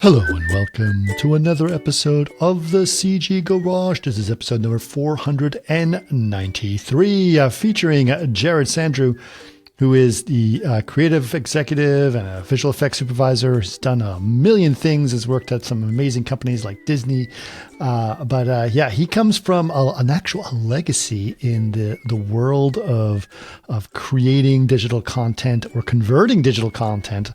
Hello and welcome to another episode of the CG Garage. This is episode number 493, featuring Jared Sandrew, who is the creative executive and a visual effects supervisor. He's done a million things, has worked at some amazing companies like Disney. But he comes from an actual legacy in the world of creating digital content or converting digital content,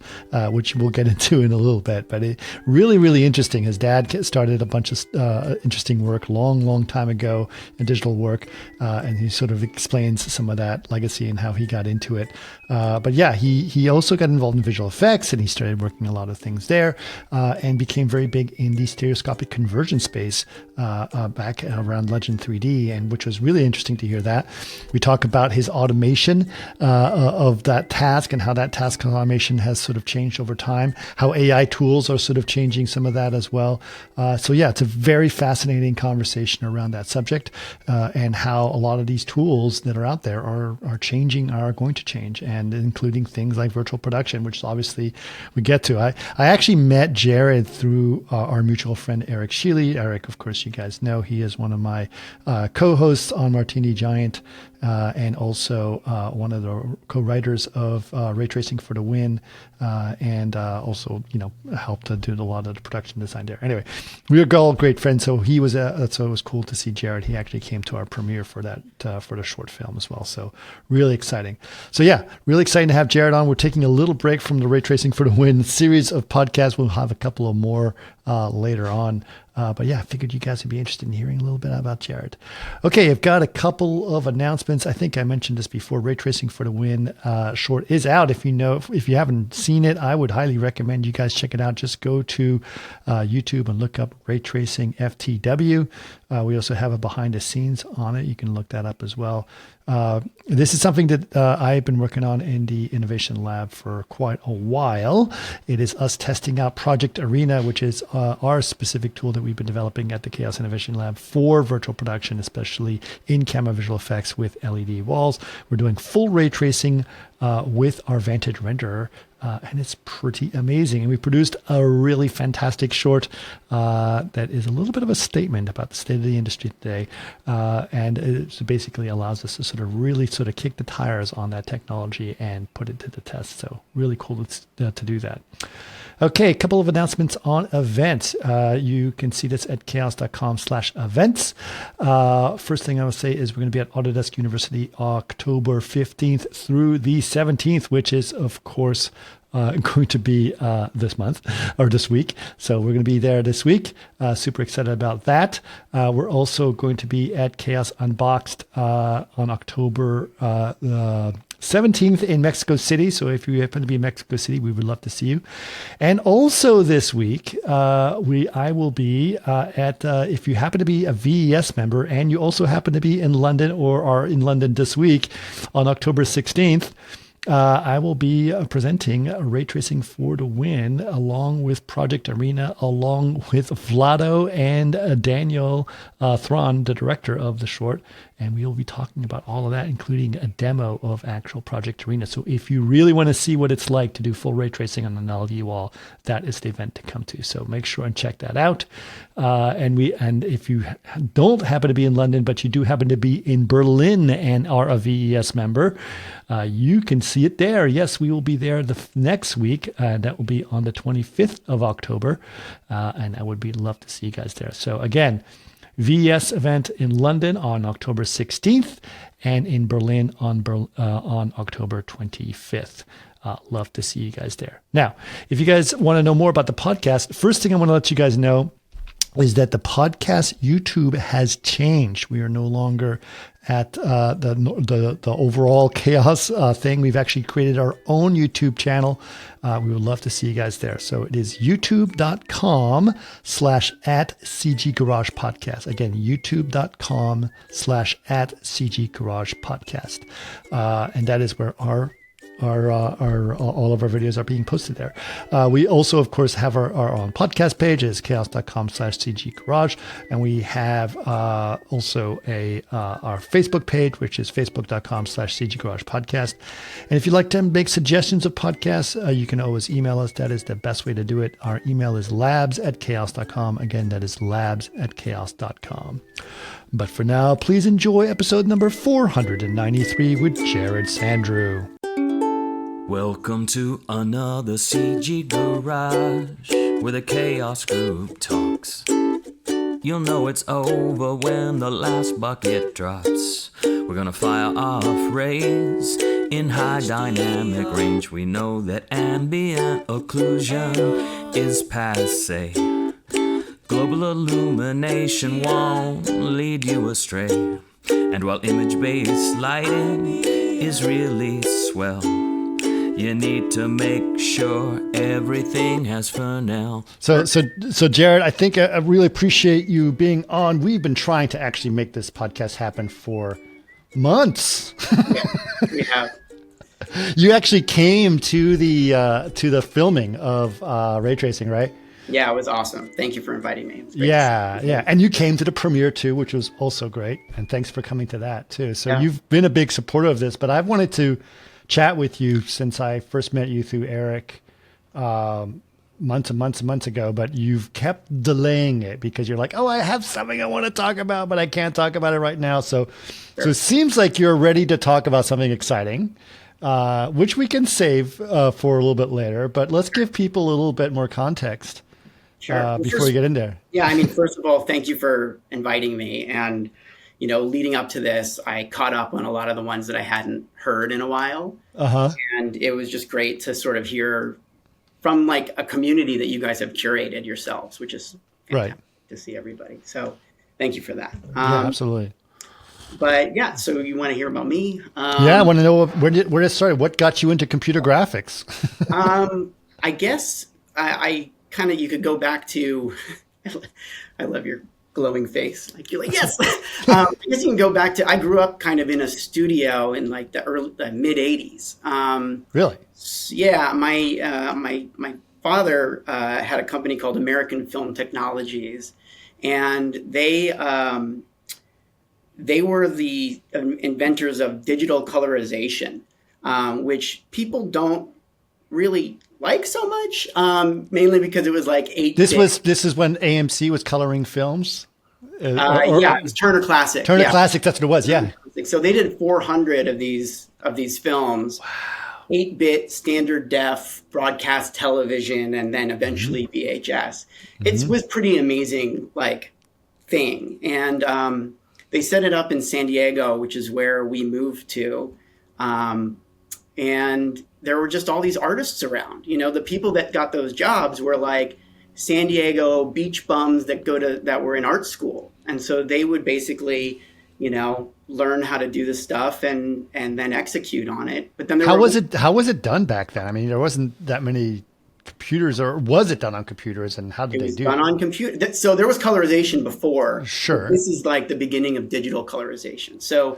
which we'll get into in a little bit. But it really interesting. His dad started a bunch of interesting work long time ago in digital work, and he sort of explains some of that legacy and how he got into it. He also got involved in visual effects, and he started working a lot of things there, and became very big in the stereoscopic conversion space back around Legend 3D, and which was really interesting to hear that. We talk about his automation of that task and how that task automation has sort of changed over time, how AI tools are sort of changing some of that as well. It's a very fascinating conversation around that subject, and how a lot of these tools that are out there are going to change, and including things like virtual production, which obviously we get to. I actually met Jared through our mutual friend Eric Sheely. Eric, of course, you guys know, he is one of my co-hosts on Martini Giant, and also one of the co-writers of Ray Tracing for the Win, and also helped to do a lot of the production design there. Anyway, we are all great friends, so it was cool to see Jared. He actually came to our premiere for that for the short film as well, so really exciting. So really exciting to have Jared on. We're taking a little break from the Ray Tracing for the Win series of podcasts. We'll have a couple of more later on. I figured you guys would be interested in hearing a little bit about Jared. Okay, I've got a couple of announcements. I think I mentioned this before. Ray Tracing for the Win short is out. If you haven't seen it, I would highly recommend you guys check it out. Just go to YouTube and look up Ray Tracing FTW. We also have a behind the scenes on it. You can look that up as well. This is something that I've been working on in the Innovation Lab for quite a while. It is us testing out Project Arena, which is our specific tool that we've been developing at the Chaos Innovation Lab for virtual production, especially in camera visual effects with LED walls. We're doing full ray tracing with our Vantage renderer, and it's pretty amazing. And we produced a really fantastic short that is a little bit of a statement about the state of the industry today, and it basically allows us to really kick the tires on that technology and put it to the test. So really cool to do that. Okay, a couple of announcements on events. You can see this at chaos.com/events. First thing I will say is we're going to be at Autodesk University October 15th through the 17th, which is, of course, going to be this month or this week. So we're going to be there this week. Super excited about that. We're also going to be at Chaos Unboxed on October 17th in Mexico City. So if you happen to be in Mexico City, we would love to see you. And also this week, I will be at, if you happen to be a VES member and you also happen to be in London or are in London this week on October 16th, I will be presenting Ray Tracing for the Win along with Project Arena, along with Vlado and Daniel Thron, the director of the short. And we will be talking about all of that, including a demo of actual Project Arena. So if you really want to see what it's like to do full ray tracing on an LED wall, that is the event to come to. So make sure and check that out. And if you don't happen to be in London, but you do happen to be in Berlin and are a VES member, you can see it there. Yes, we will be there the next week. That will be on the 25th of October. And I would love to see you guys there. So again, VES event in London on October 16th and in Berlin on October 25th. Love to see you guys there. Now, if you guys want to know more about the podcast, first thing I want to let you guys know is that the podcast YouTube has changed. We are no longer at the overall Chaos thing. We've actually created our own YouTube channel. We would love to see you guys there. So it is youtube.com/@CG Garage Podcast. Again, youtube.com/@CG Garage Podcast. And that is where our all of our videos are being posted there. We also, of course, have our own podcast page. It's chaos.com/CG Garage. And we have also our Facebook page, which is facebook.com/CG Garage Podcast. And if you'd like to make suggestions of podcasts, you can always email us. That is the best way to do it. Our email is labs@chaos.com. Again, that is labs@chaos.com. But for now, please enjoy episode number 493 with Jared Sandrew. Welcome to another CG Garage, where the Chaos Group talks. You'll know it's over when the last bucket drops. We're gonna fire off rays in high dynamic range. We know that ambient occlusion is passe. Global illumination won't lead you astray. And while image-based lighting is really swell, you need to make sure everything has Fresnel. So Jared, I think I really appreciate you being on. We've been trying to actually make this podcast happen for months. Yeah, we have. You actually came to the filming of ray tracing, right? Yeah, it was awesome. Thank you for inviting me. Yeah. And you came to the premiere too, which was also great. And thanks for coming to that too. So You've been a big supporter of this, but I've wanted to chat with you since I first met you through Eric months and months ago, but you've kept delaying it because you're like, oh, I have something I want to talk about, but I can't talk about it right now. So it seems like you're ready to talk about something exciting, which we can save for a little bit later, but let's give people a little bit more context before we get in there. Yeah, I mean, first of all, thank you for inviting me. And leading up to this, I caught up on a lot of the ones that I hadn't heard in a while. And it was just great to sort of hear from like a community that you guys have curated yourselves, which is fantastic to see everybody. So thank you for that. Yeah, absolutely. But yeah, so you want to hear about me? I want to know where it started. What got you into computer graphics? I guess I kind of, you could go back to, I love your glowing face. Like you're like, yes. I guess you can go back to, I grew up kind of in a studio in like the mid 80s. Really? Yeah. My father had a company called American Film Technologies, and they were the inventors of digital colorization, which people don't really like so much, mainly because it was like 8. This is when AMC was coloring films. It was Turner Classic. Classic, that's what it was. Yeah. So they did 400 of these films. Wow. 8-bit standard def broadcast television, and then eventually VHS. It was pretty amazing, like thing, and they set it up in San Diego, which is where we moved to, and there were just all these artists around. The people that got those jobs were like San Diego beach bums that were in art school. And so they would basically, learn how to do the stuff and then execute on it. But then how was it done back then? I mean, there wasn't that many computers, or was it done on computers, and how did they do it? It was done on computer. So there was colorization before. Sure. This is like the beginning of digital colorization. So,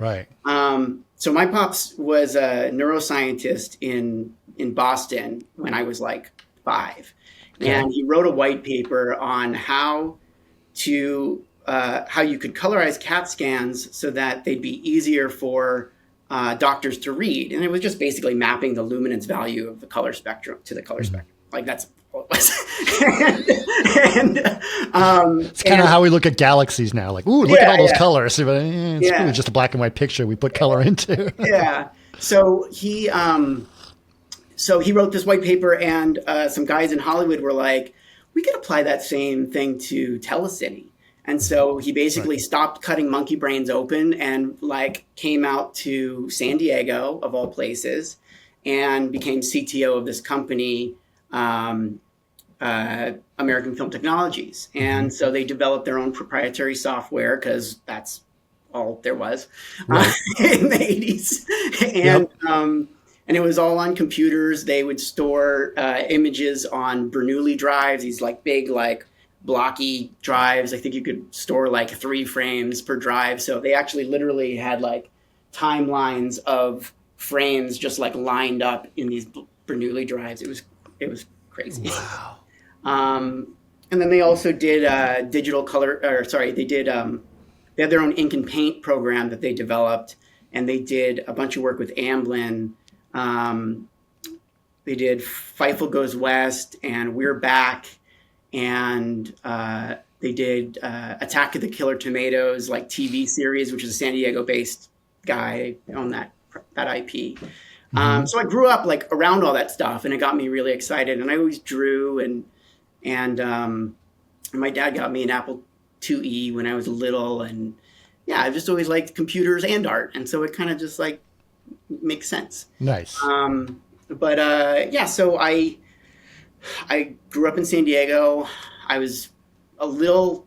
so my pops was a neuroscientist in Boston when I was like 5. Okay. And he wrote a white paper on how you could colorize CAT scans so that they'd be easier for doctors to read. And it was just basically mapping the luminance value of the color spectrum to the color spectrum. Like that's all it was. It's kind of how we look at galaxies now. Like, ooh, look at all those colors. But it's really just a black and white picture we put color into. Yeah. So he wrote this white paper, and some guys in Hollywood were like, we could apply that same thing to telecine. And so he basically stopped cutting monkey brains open and like came out to San Diego, of all places, and became CTO of this company, American Film Technologies. And so they developed their own proprietary software because that's all there was in the 80s. And and it was all on computers. They would store images on Bernoulli drives, these like big, like blocky drives. I think you could store like 3 frames per drive. So they actually literally had like timelines of frames just like lined up in these Bernoulli drives. It was crazy. Wow. And then they also did digital color, or sorry, they had their own ink and paint program that they developed, and they did a bunch of work with Amblin. They did Fievel Goes West and We're Back, and they did Attack of the Killer Tomatoes, like TV series, which is a San Diego-based guy on that IP. So I grew up like around all that stuff, and it got me really excited. And I always drew, and my dad got me an Apple IIe when I was little, and yeah, I just always liked computers and art, and so it kind of just like makes sense. Nice. Yeah, so I grew up in San Diego. I was a little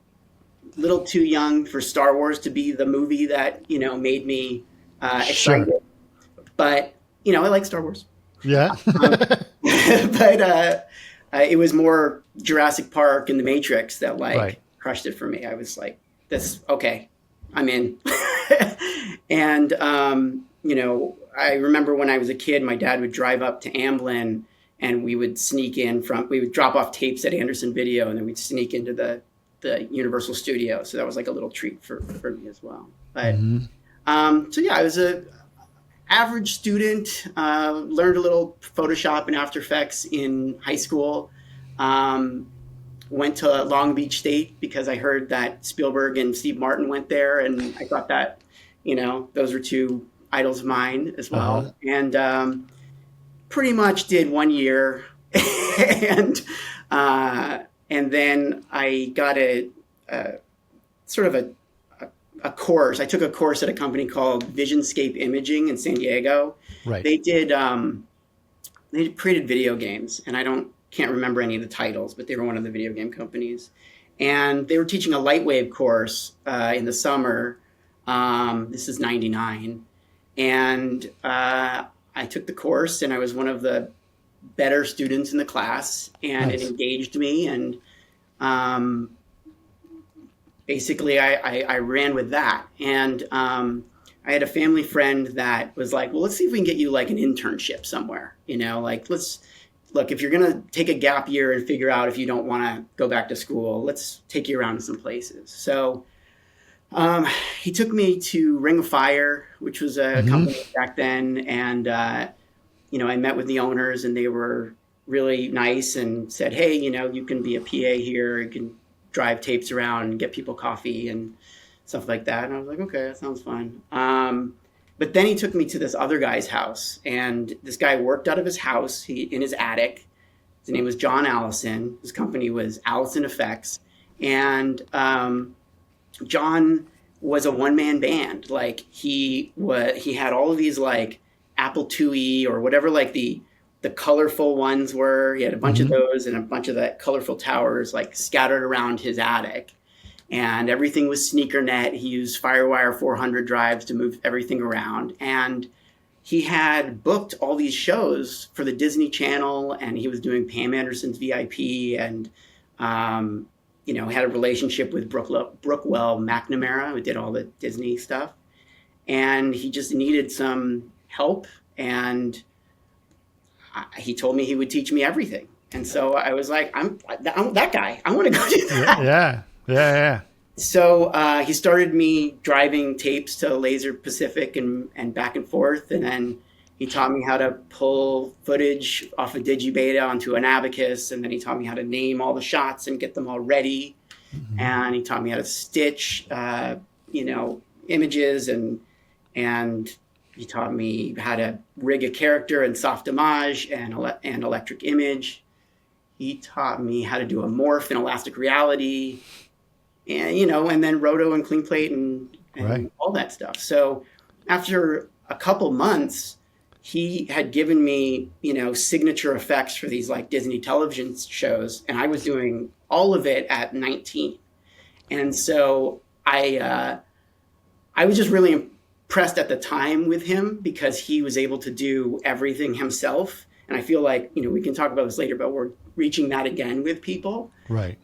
too young for Star Wars to be the movie that, you know, made me excited. Sure. But, you know, I like Star Wars. Yeah. But it was more Jurassic Park and The Matrix that like crushed it for me. I was like, this, okay, I'm in. And, you know, I remember when I was a kid, my dad would drive up to Amblin, and we would we would drop off tapes at Anderson Video, and then we'd sneak into the Universal Studio. So that was like a little treat for me as well. But, so yeah, I was a average student, learned a little Photoshop and After Effects in high school, went to Long Beach State because I heard that Spielberg and Steve Martin went there, and I thought that, you know, those were two idols of mine as well. And pretty much did 1 year, and then I got a course. I took a course at a company called Visionscape Imaging in San Diego. Right. They created video games, and I can't remember any of the titles, but they were one of the video game companies. And they were teaching a Lightwave course in the summer. This is 99. And I took the course, and I was one of the better students in the class, and It engaged me. And basically I ran with that. And I had a family friend that was like, well, let's see if we can get you like an internship somewhere, you know, like look, if you're going to take a gap year and figure out if you don't want to go back to school, let's take you around to some places. So he took me to Ring of Fire, which was a company back then. And, you know, I met with the owners, and they were really nice and said, hey, you know, you can be a PA here. You can drive tapes around and get people coffee and stuff like that. And I was like, okay, that sounds fun. But then he took me to this other guy's house, and this guy worked out of his house in his attic. His name was John Allison. His company was Allison Effects. And John was a one-man band. Like he had all of these like Apple IIe or whatever, like the colorful ones were. He had a bunch of those and a bunch of the colorful towers like scattered around his attic. And everything was SneakerNet. He used Firewire 400 drives to move everything around. And he had booked all these shows for the Disney Channel, and he was doing Pam Anderson's VIP, and you know, had a relationship with Brookwell McNamara, who did all the Disney stuff. And he just needed some help, and he told me he would teach me everything. And so I was like, I'm that guy. I want to go do that. Yeah. So he started me driving tapes to Laser Pacific and back and forth. And then he taught me how to pull footage off a Digibeta onto an Abacus. And then he taught me how to name all the shots and get them all ready. And he taught me how to stitch, you know, images. And he taught me how to rig a character in Softimage and Electric Image. He taught me how to do a morph in Elastic Reality. And, you know, and then Roto and Clean Plate and all that stuff. So after a couple months, he had given me, you know, signature effects for these like Disney television shows. And I was doing all of it at 19. And so I was just really impressed at the time with him because he was able to do everything himself. And I feel like, you know, we can talk about this later, but we're reaching that again with people. Right.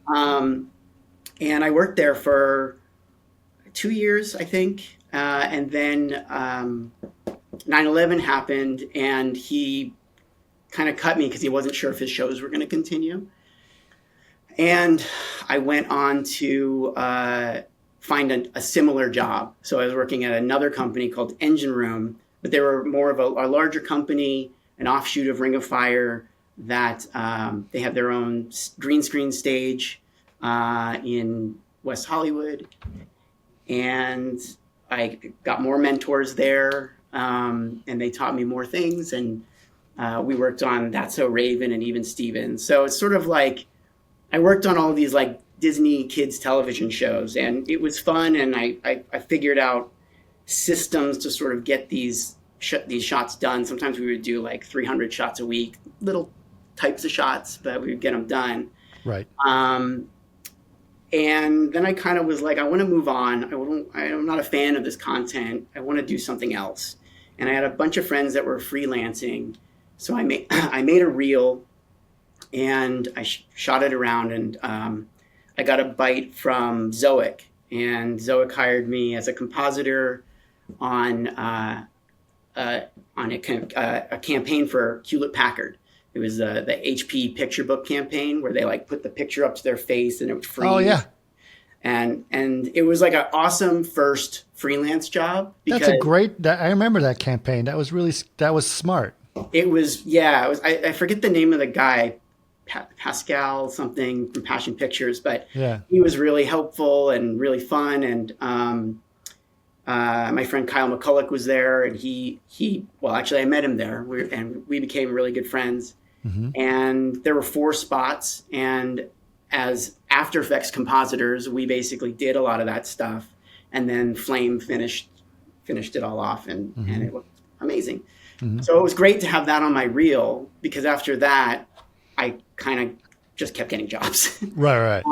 And I worked there for 2 years, I think. And then 9/11 happened, and he kind of cut me because he wasn't sure if his shows were going to continue. And I went on to find a similar job. So I was working at another company called Engine Room, but they were more of a larger company, an offshoot of Ring of Fire, that they have their own green screen stage in West Hollywood. And I got more mentors there, and they taught me more things. And we worked on That's So Raven and Even Stevens. So it's sort of like I worked on all of these like Disney kids television shows, and it was fun. And I figured out systems to sort of get these shots done. Sometimes we would do like 300 shots a week, little types of shots, but we would get them done. Right. And then I kind of was like, I want to move on. I'm not a fan of this content. I want to do something else. And I had a bunch of friends that were freelancing. So I made a reel, and I shot it around, and I got a bite from Zoic. And Zoic hired me as a compositor on a campaign for Hewlett-Packard. It was the HP picture book campaign where they like put the picture up to their face and it would freeze. Oh yeah. And it was like an awesome first freelance job. That's a great, I remember that campaign. That was smart. It was, yeah. I forget the name of the guy, Pascal something from Passion Pictures, but yeah, he was really helpful and really fun. And my friend Kyle McCulloch was there, and well, actually I met him there, and we became really good friends. Mm-hmm. And there were 4 spots, and as After Effects compositors, we basically did a lot of that stuff, and then Flame finished it all off, and it looked amazing. Mm-hmm. So it was great to have that on my reel, because after that, I kind of just kept getting jobs. Right.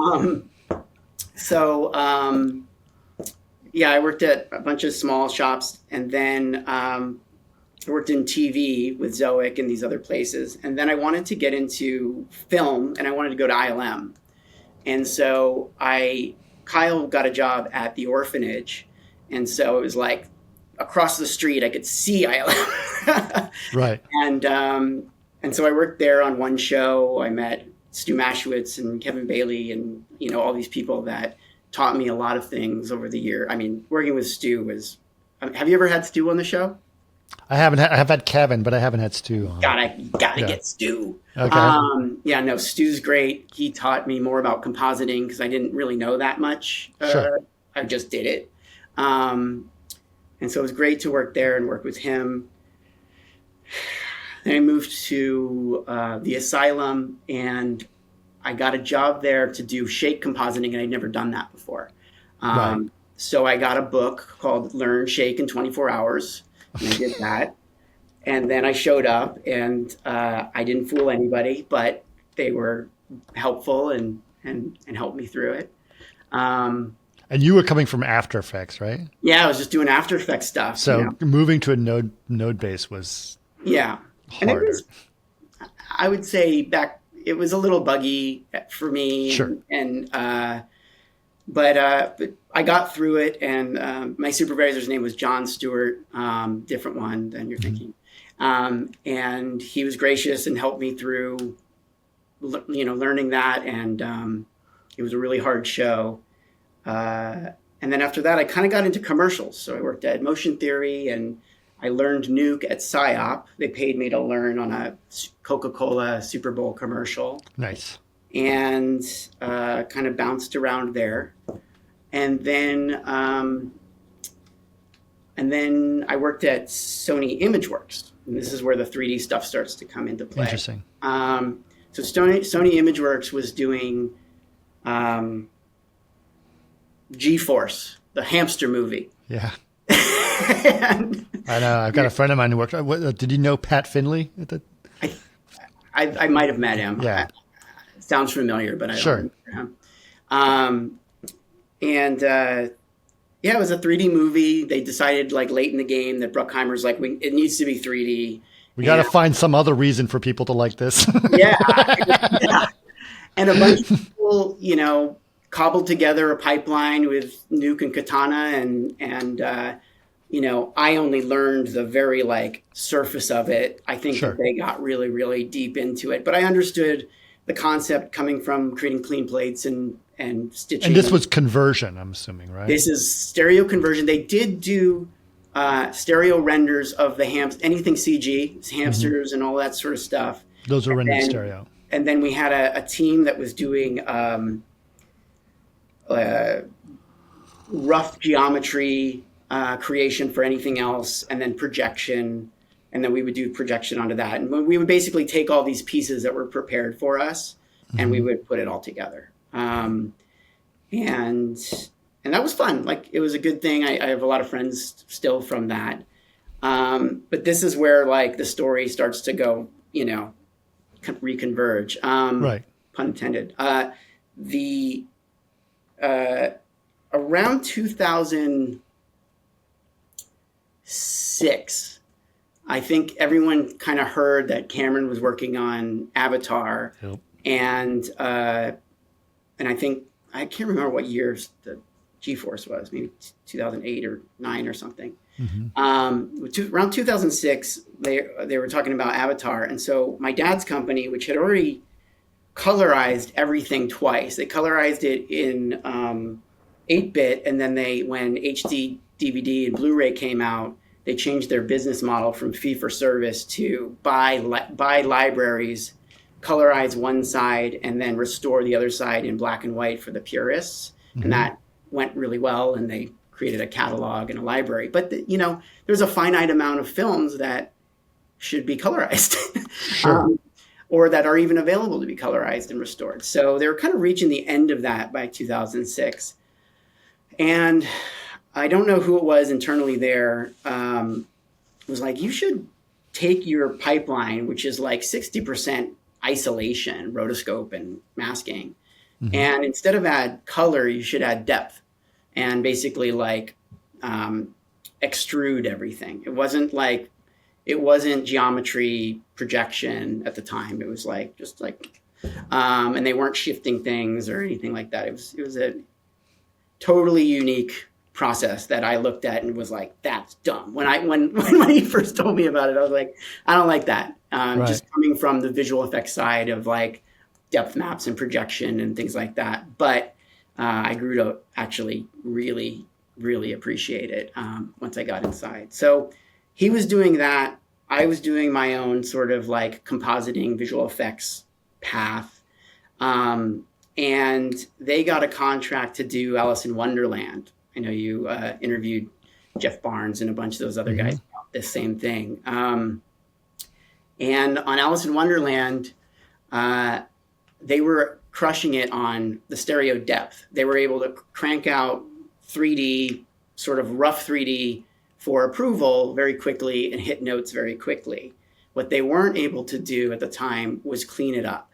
Yeah, I worked at a bunch of small shops, and then I worked in TV with Zoic and these other places. And then I wanted to get into film, and I wanted to go to ILM. And so Kyle got a job at the orphanage. And so it was like across the street, I could see ILM. Right. And so I worked there on one show. I met Stu Maschwitz and Kevin Bailey and, all these people that taught me a lot of things over the year. I mean, working with Stu was, have you ever had Stu on the show? I haven't. I have had Kevin, but I haven't had Stu on. Gotta get Stu. Okay. Stu's great. He taught me more about compositing because I didn't really know that much. Sure. I just did it. And so it was great to work there and work with him. Then I moved to the Asylum, and I got a job there to do shake compositing, and I'd never done that before. Right. So I got a book called Learn Shake in 24 Hours, and I did that. And then I showed up, and I didn't fool anybody, but they were helpful and helped me through it. And you were coming from After Effects, right? Yeah, I was just doing After Effects stuff. So moving to a node base was harder. And it was, I would say it was a little buggy for me. Sure. But I got through it, and my supervisor's name was John Stewart, different one than you're thinking. And he was gracious and helped me through, learning that. And it was a really hard show. And then after that, I kind of got into commercials. So I worked at Motion Theory, and I learned Nuke at PsyOp. They paid me to learn on a Coca-Cola Super Bowl commercial. Nice. And kind of bounced around there. And then I worked at Sony ImageWorks. And this is where the 3D stuff starts to come into play. Interesting. So Sony ImageWorks was doing G-Force, the hamster movie. Yeah. I know. I've got a friend of mine who worked. Did you know Pat Finley? I might have met him. Yeah. Sounds familiar, but I don't remember him. It was a 3D movie. They decided like late in the game that Bruckheimer's like, it needs to be 3D. We got to find some other reason for people to like this. Yeah. And a bunch of people, cobbled together a pipeline with Nuke and Katana, and I only learned the very like surface of it. I think Sure. that they got really, really deep into it, but I understood the concept coming from creating clean plates and stitching. And this was conversion, I'm assuming, right? This is stereo conversion. They did do stereo renders of the anything CG, hamsters and all that sort of stuff. Those are rendered stereo. And then we had a team that was doing rough geometry creation for anything else, and then projection, and then we would do projection onto that. And we would basically take all these pieces that were prepared for us, and we would put it all together. And that was fun. Like, it was a good thing. I have a lot of friends still from that. But this is where like the story starts to go, reconverge. Right. Pun intended. Around 2006, I think everyone kind of heard that Cameron was working on Avatar. Yep. And I think, I can't remember what years the G-Force was, maybe 2008 or 9 or something. Around 2006, they were talking about Avatar. And so my dad's company, which had already colorized everything twice, they colorized it in 8-bit. And then when HD DVD and Blu-ray came out, they changed their business model from fee for service to buy libraries, colorize one side, and then restore the other side in black and white for the purists. And that went really well, and they created a catalog and a library. But there's a finite amount of films that should be colorized. Sure. Or that are even available to be colorized and restored. So they were kind of reaching the end of that by 2006. And I don't know who it was internally there, was like, you should take your pipeline, which is like 60% isolation, rotoscope and masking. And instead of add color, you should add depth and basically like extrude everything. It wasn't geometry projection at the time. It was like, just like, and they weren't shifting things or anything like that. It was a totally unique process that I looked at and was like, that's dumb. When he first told me about it, I was like, I don't like that. Right. Just coming from the visual effects side of like depth maps and projection and things like that. But I grew to actually really, really appreciate it once I got inside. So he was doing that. I was doing my own sort of like compositing visual effects path. And they got a contract to do Alice in Wonderland. I know you interviewed Jeff Barnes and a bunch of those other guys about this same thing. And on Alice in Wonderland, they were crushing it on the stereo depth. They were able to crank out 3D, sort of rough 3D for approval very quickly and hit notes very quickly. What they weren't able to do at the time was clean it up.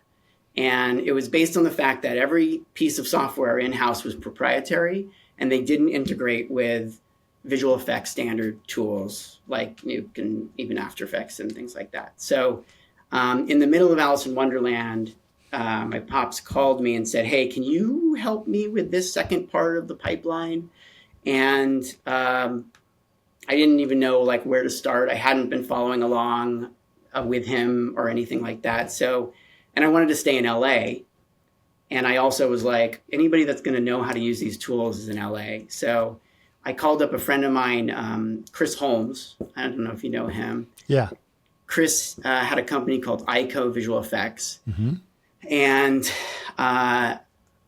And it was based on the fact that every piece of software in-house was proprietary, and they didn't integrate with visual effects standard tools like Nuke and even After Effects and things like that. So in the middle of Alice in Wonderland, my pops called me and said, hey, can you help me with this second part of the pipeline? And I didn't even know like where to start. I hadn't been following along with him or anything like that. So, and I wanted to stay in LA. And I also was like, anybody that's going to know how to use these tools is in LA. So I called up a friend of mine, Chris Holmes. I don't know if you know him. Yeah. Chris had a company called ICO Visual Effects. And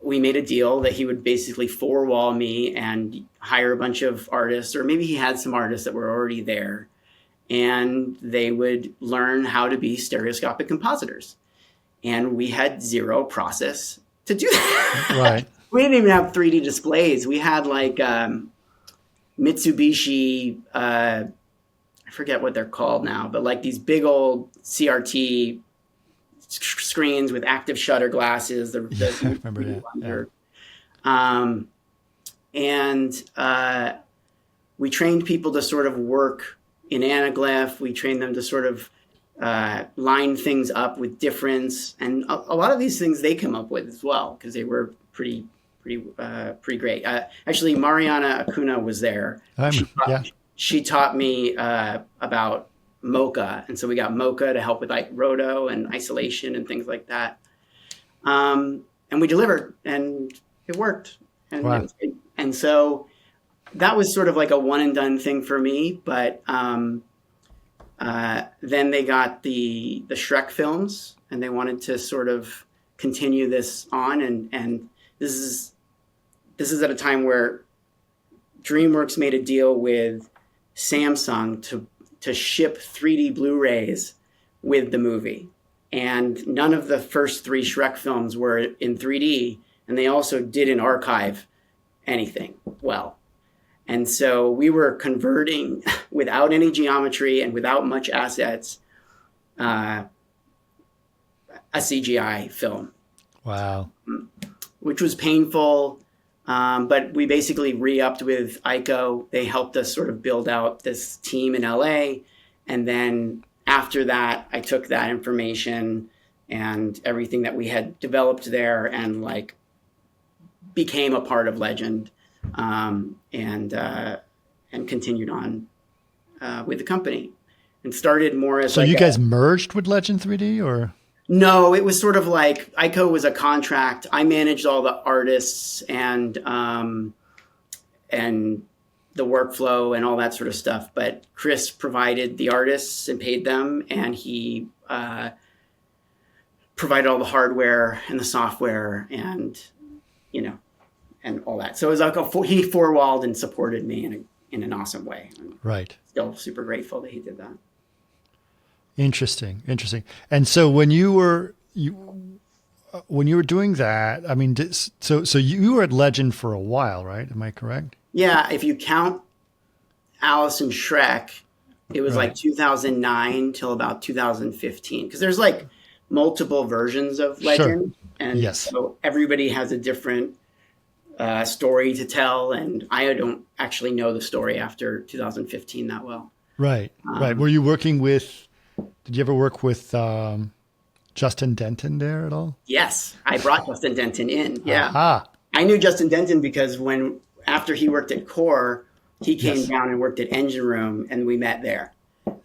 we made a deal that he would basically four-wall me and hire a bunch of artists, or maybe he had some artists that were already there, and they would learn how to be stereoscopic compositors. And we had zero process to do that. Right. We didn't even have 3D displays. We had like Mitsubishi, I forget what they're called now, but like these big old CRT screens with active shutter glasses. I remember that. And we trained people to sort of work in anaglyph. We trained them to sort of line things up with difference. And a lot of these things they come up with as well, because they were pretty great. Actually, Mariana Acuna was there. she taught me about Mocha. And so we got Mocha to help with like roto and isolation and things like that. And we delivered and it worked. And, wow. and so that was sort of like a one and done thing for me. But then they got the Shrek films and they wanted to sort of continue this on. And this is at a time where DreamWorks made a deal with Samsung to ship 3D Blu-rays with the movie. And none of the first 3 Shrek films were in 3D, and they also didn't archive anything well. And so we were converting without any geometry and without much assets, a CGI film. Wow. Which was painful. But we basically re-upped with ICO. They helped us sort of build out this team in LA. And then after that, I took that information and everything that we had developed there and like became a part of Legend, and continued on with the company and started more as. So like you guys merged with Legend 3D or? No, it was sort of like ICO was a contract. I managed all the artists and the workflow and all that sort of stuff. But Chris provided the artists and paid them, and he provided all the hardware and the software and and all that. So it was like he four-walled and supported me in an awesome way. Right. Still super grateful that he did that. Interesting. And so when you were doing that, I mean, so you were at Legend for a while, right? Am I correct? Yeah, if you count Alice and Shrek, it was like 2009 till about 2015. Because there's like multiple versions of Legend, and so everybody has a different story to tell. And I don't actually know the story after 2015 that well. Right. Were you working with? Did you ever work with Justin Denton there at all? Yes, I brought Justin Denton in. Yeah, Aha. I knew Justin Denton because after he worked at Core, he came down and worked at Engine Room, and we met there.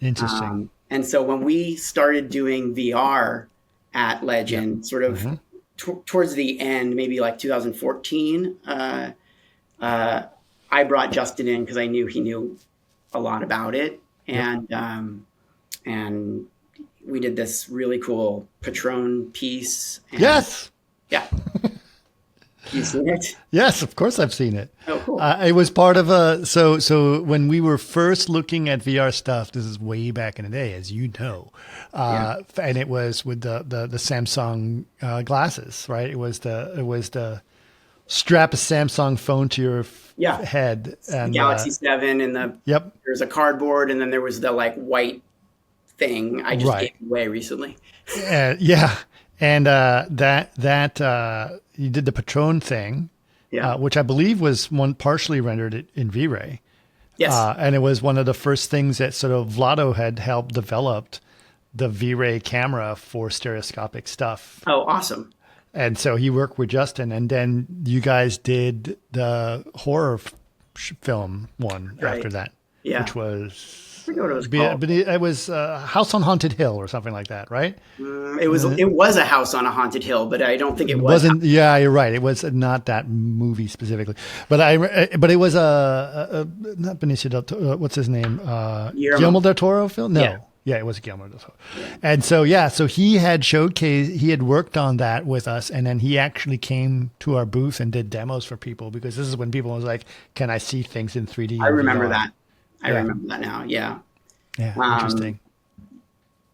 Interesting. And so when we started doing VR at Legend, sort of towards the end, maybe like 2014, I brought Justin in because I knew he knew a lot about it, and we did this really cool Patron piece. And, yes. Yeah. You seen it? Yes, of course I've seen it. Oh, cool. It was part of so when we were first looking at VR stuff, this is way back in the day, as you know, and it was with the Samsung glasses, right? It was the strap a Samsung phone to your head, and Galaxy 7, and there was a cardboard, and then there was the like white thing I just gave away recently. And that you did the Patron thing, which I believe was one partially rendered in V-Ray. Yes. And it was one of the first things that sort of Vlado had helped developed the V-Ray camera for stereoscopic stuff. Oh, awesome. And so he worked with Justin, and then you guys did the horror film one after that, which was... I forget what it was called. But it was House on Haunted Hill or something like that, right? It was a house on a haunted hill, but I don't think it wasn't. Yeah, you're right. It was not that movie specifically, but it was not Benicio del Toro. What's his name? Guillermo del Toro film? No. Yeah, it was Guillermo del Toro. Yeah. And so he had he had worked on that with us, and then he actually came to our booth and did demos for people, because this is when people was like, "Can I see things in 3D?" I remember that. I remember that now. Yeah. Yeah. Interesting.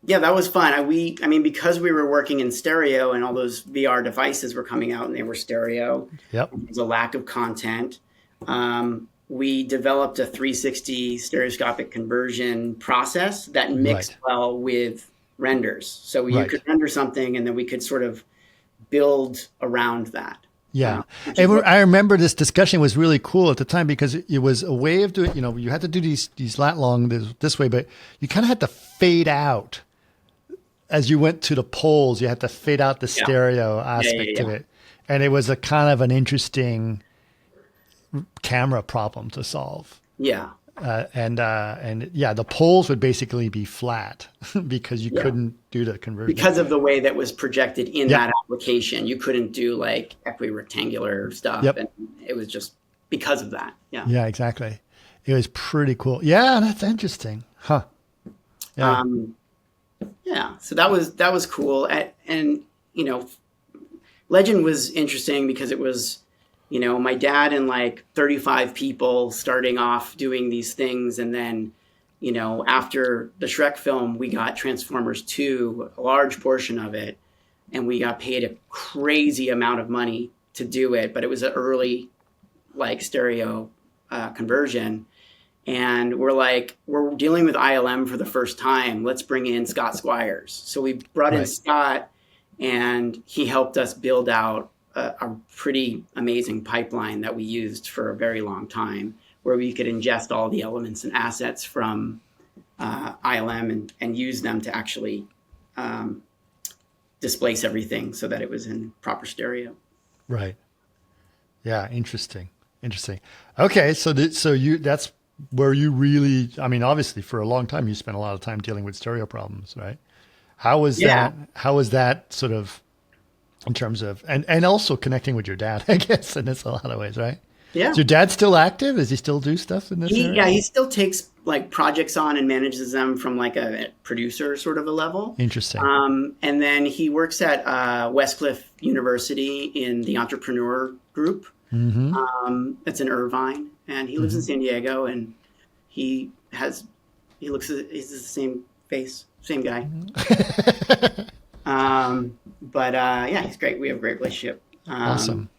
Yeah, that was fun. I mean, because we were working in stereo and all those VR devices were coming out and they were stereo. Yep. There was a lack of content. We developed a 360 stereoscopic conversion process that mixed well with renders. So you could render something and then we could sort of build around that. Yeah. And I remember this discussion was really cool at the time, because it was a way of doing, you had to do these lat long this way, but you kind of had to fade out as you went to the poles. You had to fade out the stereo aspect of it. And it was a kind of an interesting camera problem to solve. Yeah. And yeah, the poles would basically be flat because you couldn't do the conversion. Because of the way that was projected in Yep. that application, you couldn't do like equirectangular stuff. Yep. And it was just because of that. Yeah. Yeah, exactly. It was pretty cool. Yeah, that's interesting. Huh. Yeah. Yeah. So that was cool. And, you know, Legend was interesting because it was, you know, my dad and like 35 people starting off doing these things. And then, you know, after the Shrek film, we got Transformers 2, a large portion of it. And we got paid a crazy amount of money to do it. But it was an early like stereo conversion. And we're dealing with ILM for the first time. Let's bring in Scott Squires. So we brought in Scott, and he helped us build out a pretty amazing pipeline that we used for a very long time, where we could ingest all the elements and assets from ILM and use them to actually displace everything so that it was in proper stereo. Right. Yeah. Interesting. Okay. So that's where you really, I mean, obviously for a long time, you spent a lot of time dealing with stereo problems, right? How was that sort of in terms of, and also connecting with your dad, I guess, in this a lot of ways, right? Yeah. Is your dad still active? Does he still do stuff in this area? Yeah, he still takes like projects on and manages them from like a producer sort of a level. Interesting. And then he works at Westcliff University in the entrepreneur group. Mm-hmm. That's in Irvine, and he lives in San Diego, and he's the same face, same guy. But yeah, he's great. We have a great relationship. Awesome.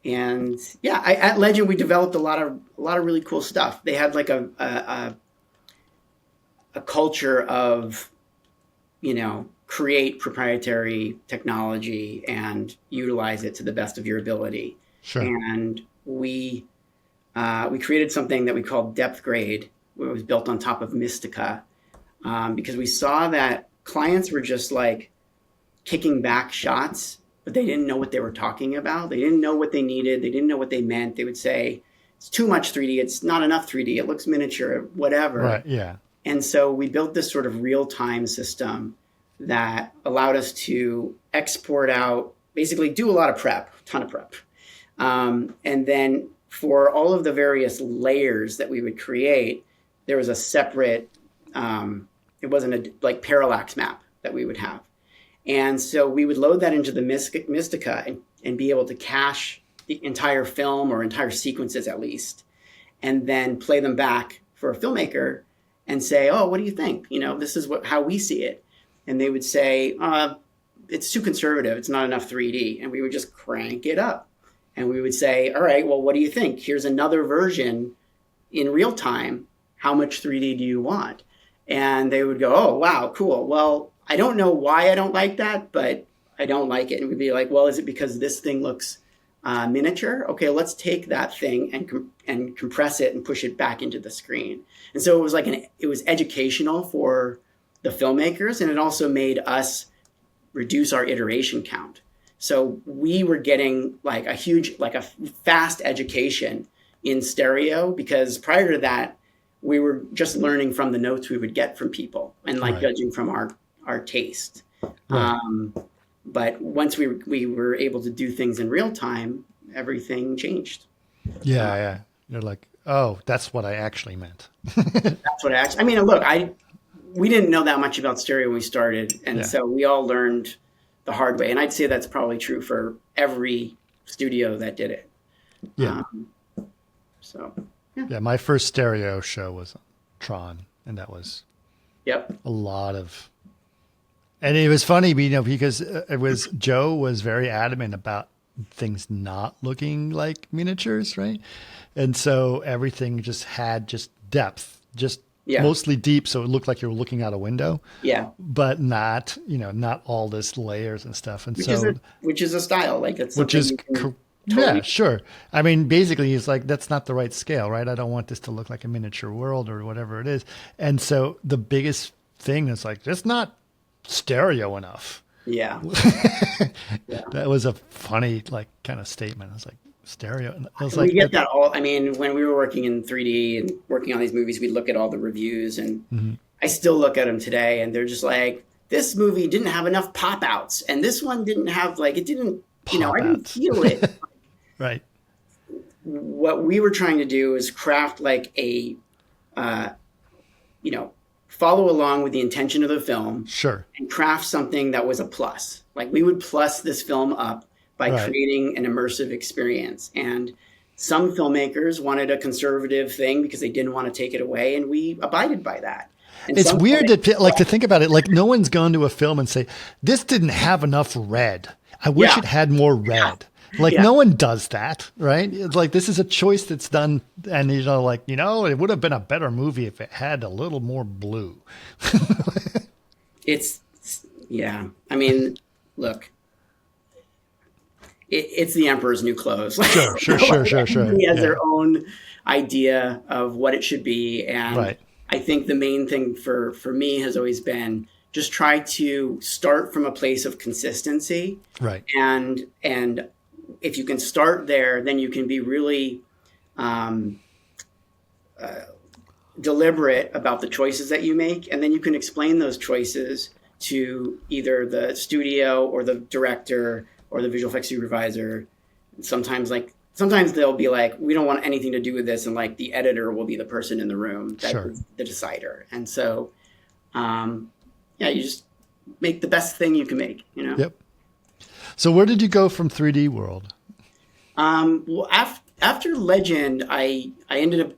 And yeah, at Legend we developed a lot of really cool stuff. They had like a culture of, you know, create proprietary technology and utilize it to the best of your ability. Sure. And we created something that we called Depth Grade, where it was built on top of Mystica, because we saw that clients were just like kicking back shots, but they didn't know what they were talking about. They didn't know what they needed. They didn't know what they meant. They would say, it's too much 3D. It's not enough 3D. It looks miniature, whatever. Right. Yeah. And so we built this sort of real-time system that allowed us to export out, basically do a lot of prep, a ton of prep. And then for all of the various layers that we would create, there was a separate, it wasn't a like parallax map that we would have. And so we would load that into the Mystica and be able to cache the entire film or entire sequences at least, and then play them back for a filmmaker and say, oh, what do you think? You know, this is how we see it. And they would say, it's too conservative. It's not enough 3D. And we would just crank it up. And we would say, all right, well, what do you think? Here's another version in real time. How much 3D do you want? And they would go, oh, wow, cool. Well, I don't know why I don't like that, but I don't like it. And we'd be like, well, is it because this thing looks miniature? Okay, let's take that thing and compress it and push it back into the screen. And so it was it was educational for the filmmakers, and it also made us reduce our iteration count. So we were getting like a fast education in stereo, because prior to that, we were just learning from the notes we would get from people and judging from our taste. Right. But once we were able to do things in real time, everything changed. Yeah, yeah. You're like, oh, that's what I actually meant. That's what I mean, look, we didn't know that much about stereo when we started. And so we all learned the hard way. And I'd say that's probably true for every studio that did it. Yeah. Yeah, my first stereo show was Tron, and that was a lot of, and it was funny, you know, because Joe was very adamant about things not looking like miniatures, right? And so everything just had depth, mostly deep, so it looked like you were looking out a window. Yeah. But not, you know, not all this layers and stuff. And which is a style, like that's yeah, sure. I mean, basically, it's like, that's not the right scale, right? I don't want this to look like a miniature world or whatever it is. And so the biggest thing is like, it's not stereo enough. Yeah. That was a funny, like, kind of statement. I was like, Stereo. I was We like, get that all. I mean, when we were working in 3D and working on these movies, we'd look at all the reviews, and I still look at them today, and they're just like, this movie didn't have enough pop outs, and this one didn't have like it didn't. I didn't feel it. Right. What we were trying to do is craft like a, follow along with the intention of the film. Sure. And craft something that was a plus. Like we would plus this film up by creating an immersive experience. And some filmmakers wanted a conservative thing because they didn't want to take it away, and we abided by that. And it's weird to think about it. Like no one's gone to a film and say, this didn't have enough red. I wish it had more red. Like no one does that, right? It's like, this is a choice that's done. And, it would have been a better movie if it had a little more blue. I mean, look, it's the emperor's new clothes. Sure. He has their own idea of what it should be. And I think the main thing for me has always been just try to start from a place of consistency. Right. And if you can start there, then you can be really deliberate about the choices that you make. And then you can explain those choices to either the studio or the director or the visual effects supervisor. Sometimes they'll be like, we don't want anything to do with this. And like the editor will be the person in the room that is the decider. And so, you just make the best thing you can make, Yep. So where did you go from 3D World? Well, after Legend, I ended up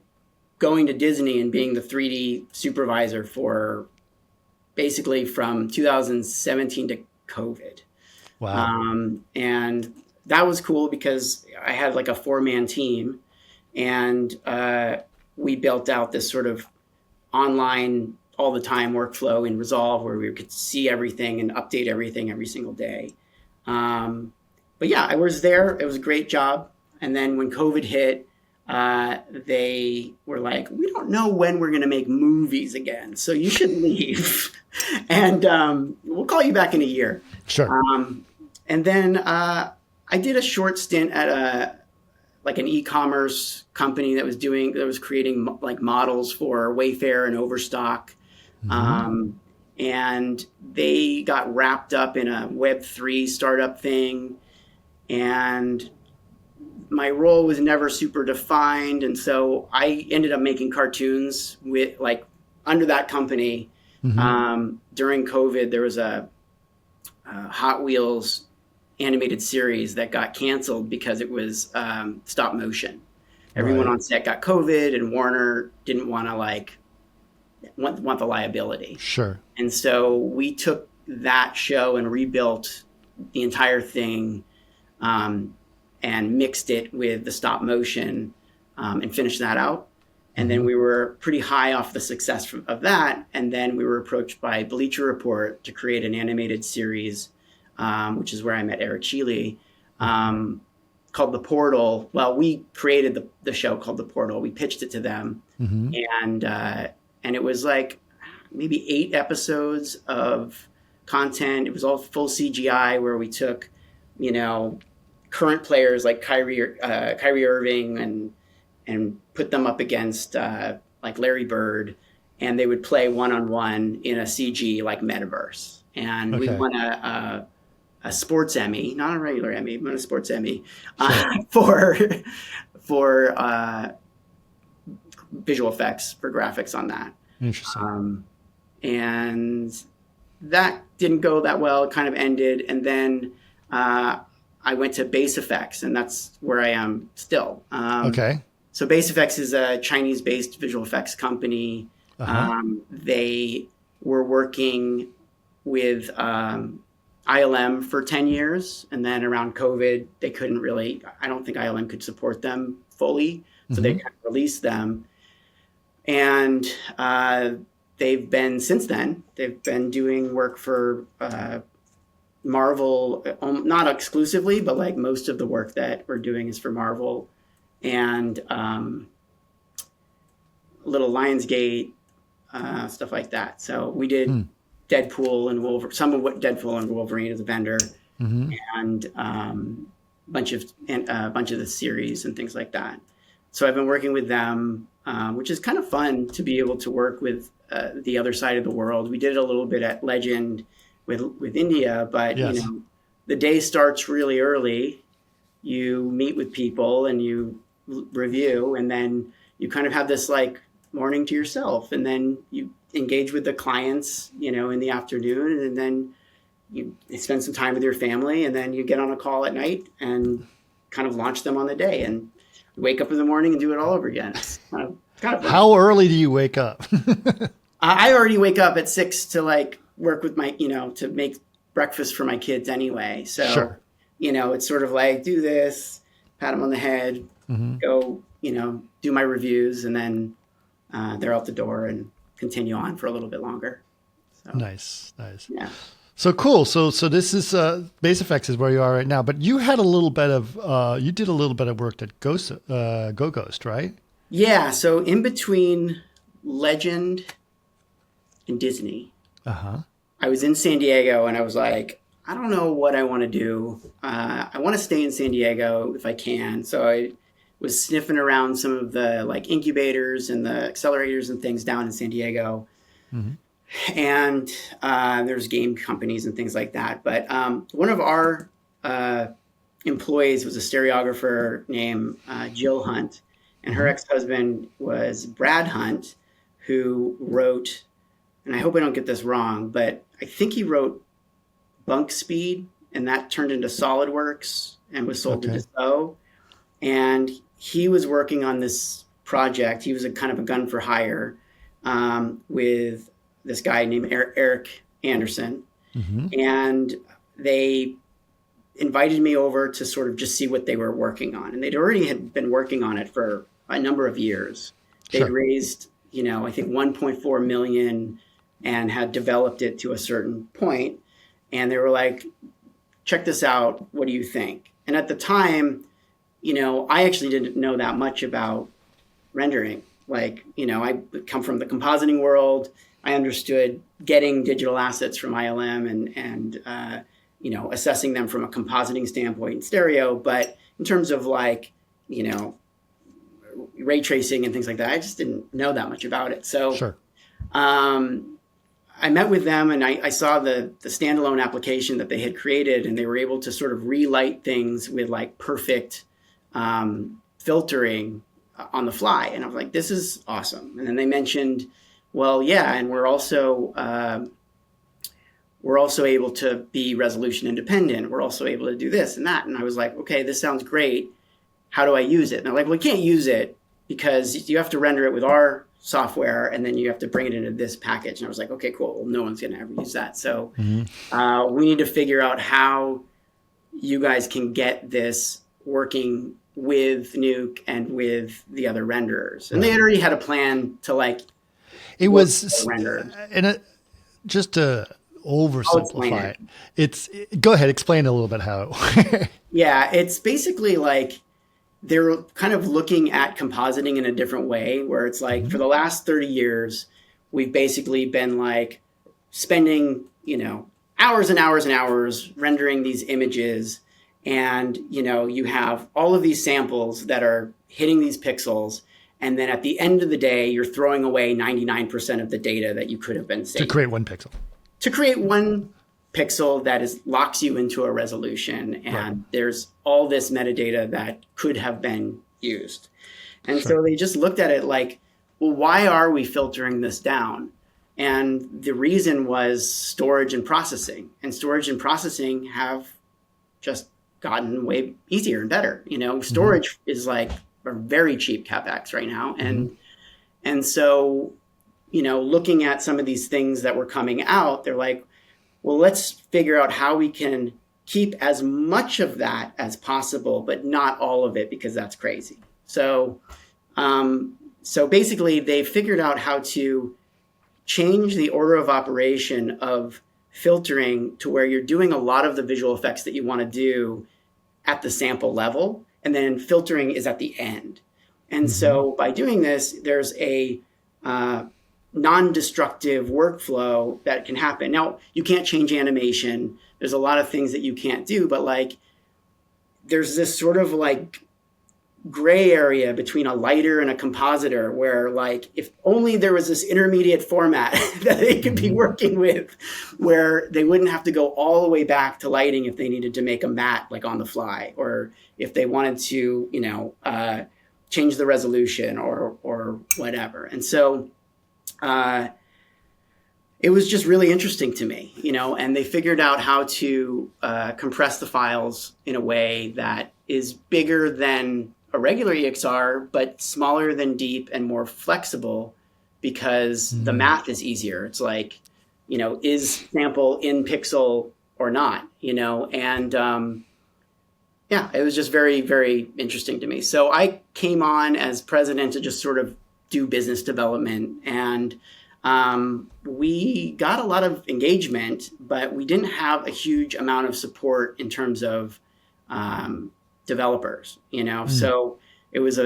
going to Disney and being the 3D supervisor for basically from 2017 to COVID. Wow. And that was cool because I had like a 4-man team, and we built out this sort of online all the time workflow in Resolve where we could see everything and update everything every single day. But yeah, I was there. It was a great job. And then when COVID hit, they were like, we don't know when we're going to make movies again, so you should leave. And we'll call you back in a year. Sure. And then I did a short stint at an e-commerce company that was creating like models for Wayfair and Overstock. And they got wrapped up in a Web3 startup thing. And my role was never super defined. And so I ended up making cartoons with under that company. During COVID, there was a Hot Wheels animated series that got canceled because it was stop motion. Everyone on set got COVID, and Warner didn't want to want the liability. Sure. And so we took that show and rebuilt the entire thing, and mixed it with the stop motion, and finished that out. And then we were pretty high off the success of that. And then we were approached by Bleacher Report to create an animated series, which is where I met Eric Shealy, called The Portal. Well, we created the show called The Portal. We pitched it to them. And it was like maybe 8 episodes of content. It was all full CGI where we took, current players like Kyrie Irving and put them up against like Larry Bird, and they would play one-on-one in a CG like metaverse. And we won a sports Emmy, not a regular Emmy, but a sports Emmy, for visual effects, for graphics on that. Interesting. And that didn't go that well. It kind of ended. And then I went to Base Effects, and that's where I am still. So Base Effects is a Chinese-based visual effects company. They were working with ILM for 10 years. And then around COVID, they couldn't really, I don't think ILM could support them fully. So they kind of released them. And they've been doing work for Marvel, not exclusively, but like most of the work that we're doing is for Marvel and little Lionsgate, stuff like that. So we did Deadpool and Wolverine, some of what Deadpool and Wolverine as a vendor. And bunch of the series and things like that. So I've been working with them, which is kind of fun to be able to work with the other side of the world. We did a little bit at Legend with India, but yes. The day starts really early. You meet with people and you review, and then you kind of have this like morning to yourself, and then you engage with the clients, in the afternoon, and then you spend some time with your family, and then you get on a call at night and kind of launch them on the day, and wake up in the morning and do it all over again. It's kind of fun. How early do you wake up? I already wake up at 6 to like work with my, to make breakfast for my kids anyway. So, sure. It's sort of like, do this, pat them on the head, go, do my reviews, and then they're out the door and continue on for a little bit longer. So, nice. Yeah. So cool. So this is Base Effects is where you are right now, but you had a little bit of you did a little bit of work at Ghost, right? Yeah. So in between Legend and Disney, I was in San Diego, and I was like, I don't know what I want to do. I want to stay in San Diego if I can. So I was sniffing around some of the like incubators and the accelerators and things down in San Diego. And there's game companies and things like that. But one of our employees was a stereographer named Jill Hunt, and her ex-husband was Brad Hunt, who wrote, and I hope I don't get this wrong, but I think he wrote Bunk Speed, and that turned into SolidWorks and was sold to Dassault. And he was working on this project. He was a kind of a gun for hire with this guy named Eric Anderson. And they invited me over to sort of just see what they were working on. And they'd already had been working on it for a number of years. They'd raised, I think 1.4 million and had developed it to a certain point. And they were like, check this out. What do you think? And at the time, I actually didn't know that much about rendering. Like, I come from the compositing world. I understood getting digital assets from ILM and assessing them from a compositing standpoint in stereo. But in terms of like, ray tracing and things like that, I just didn't know that much about it. So I met with them, and I saw the standalone application that they had created, and they were able to sort of relight things with like perfect filtering on the fly. And I was like, this is awesome. And then they mentioned, well, yeah, and we're also able to be resolution independent. We're also able to do this and that. And I was like, okay, this sounds great. How do I use it? And they're like, well, you can't use it because you have to render it with our software, and then you have to bring it into this package. And I was like, okay, cool. Well, no one's going to ever use that. So we need to figure out how you guys can get this working with Nuke and with the other renderers. And they had already had a plan to like, it was, and just to oversimplify it, go ahead, explain a little bit how. Yeah, it's basically like they're kind of looking at compositing in a different way, where it's like for the last 30 years, we've basically been like spending, hours and hours and hours rendering these images. And, you have all of these samples that are hitting these pixels. And then at the end of the day, you're throwing away 99% of the data that you could have been saving. To create one pixel. To create one pixel that locks you into a resolution. And there's all this metadata that could have been used. And so they just looked at it like, well, why are we filtering this down? And the reason was storage and processing. And storage and processing have just gotten way easier and better. Storage is like a very cheap CapEx right now. And so, looking at some of these things that were coming out, they're like, well, let's figure out how we can keep as much of that as possible, but not all of it, because that's crazy. So basically they figured out how to change the order of operation of filtering to where you're doing a lot of the visual effects that you want to do at the sample level, and then filtering is at the end. And so by doing this, there's a non-destructive workflow that can happen. Now, you can't change animation. There's a lot of things that you can't do, but like there's this sort of like gray area between a lighter and a compositor where like if only there was this intermediate format that they could be working with where they wouldn't have to go all the way back to lighting if they needed to make a matte like on the fly, or if they wanted to, change the resolution or whatever. And so it was just really interesting to me, and they figured out how to compress the files in a way that is bigger than a regular EXR, but smaller than deep and more flexible because the math is easier. It's like, is sample in pixel or not, and it was just very, very interesting to me. So I came on as president to just sort of do business development, and we got a lot of engagement, but we didn't have a huge amount of support in terms of developers, So it was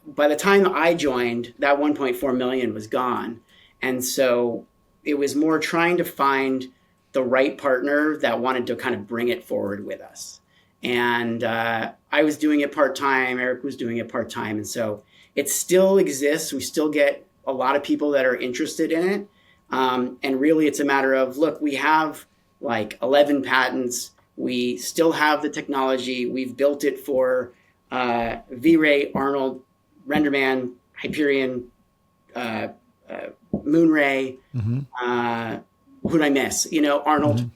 by the time I joined, that 1.4 million was gone. And so it was more trying to find the right partner that wanted to kind of bring it forward with us. And I was doing it part-time, Eric was doing it part-time. And so it still exists. We still get a lot of people that are interested in it. And really it's a matter of, look, we have like 11 patents. We still have the technology. We've built it for V-Ray, Arnold, RenderMan, Hyperion, Moonray. Who'd I miss? Arnold.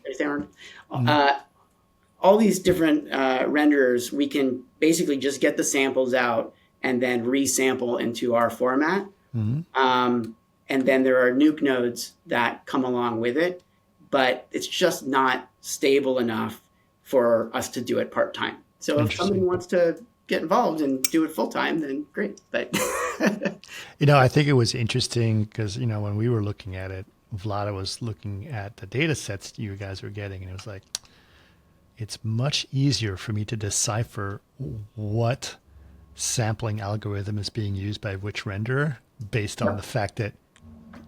All these different renderers, we can basically just get the samples out and then resample into our format. And then there are nuke nodes that come along with it, but it's just not stable enough for us to do it part-time. So if somebody wants to get involved and do it full-time, then great. But I think it was interesting because, when we were looking at it, Vlada was looking at the data sets you guys were getting, and it was like, it's much easier for me to decipher what sampling algorithm is being used by which renderer based on the fact that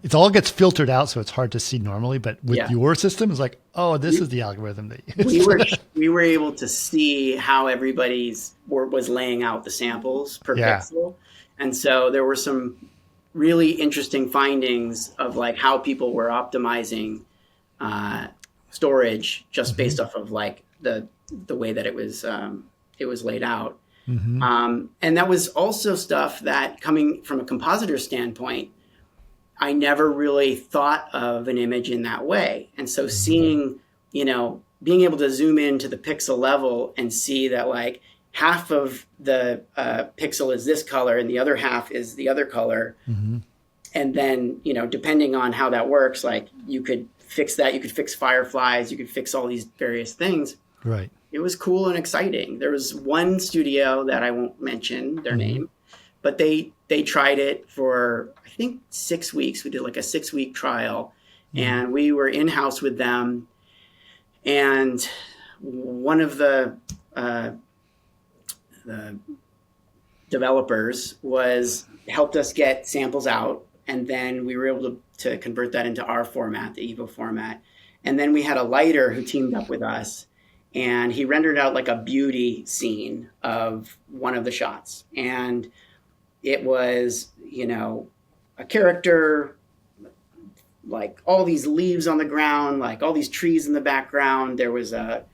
it all gets filtered out, so it's hard to see normally. But with your system, it's like, oh, this is the algorithm that you use. We were able to see how everybody's was laying out the samples per pixel. And so there were some really interesting findings of like how people were optimizing storage just based off of like the way that it was laid out. And that was also stuff that, coming from a compositor standpoint, I never really thought of an image in that way. And so seeing, being able to zoom into the pixel level and see that like half of the pixel is this color and the other half is the other color. And then, depending on how that works, like you could fix that, you could fix fireflies, you could fix all these various things. Right. It was cool and exciting. There was one studio that I won't mention their name, but they tried it for, I think, 6 weeks. We did like a 6-week trial, and we were in-house with them. And one of the developers helped us get samples out, and then we were able to convert that into our format, the Evo format. And then we had a lighter who teamed up with us, and he rendered out like a beauty scene of one of the shots. And it was, a character, like all these leaves on the ground, like all these trees in the background. There was a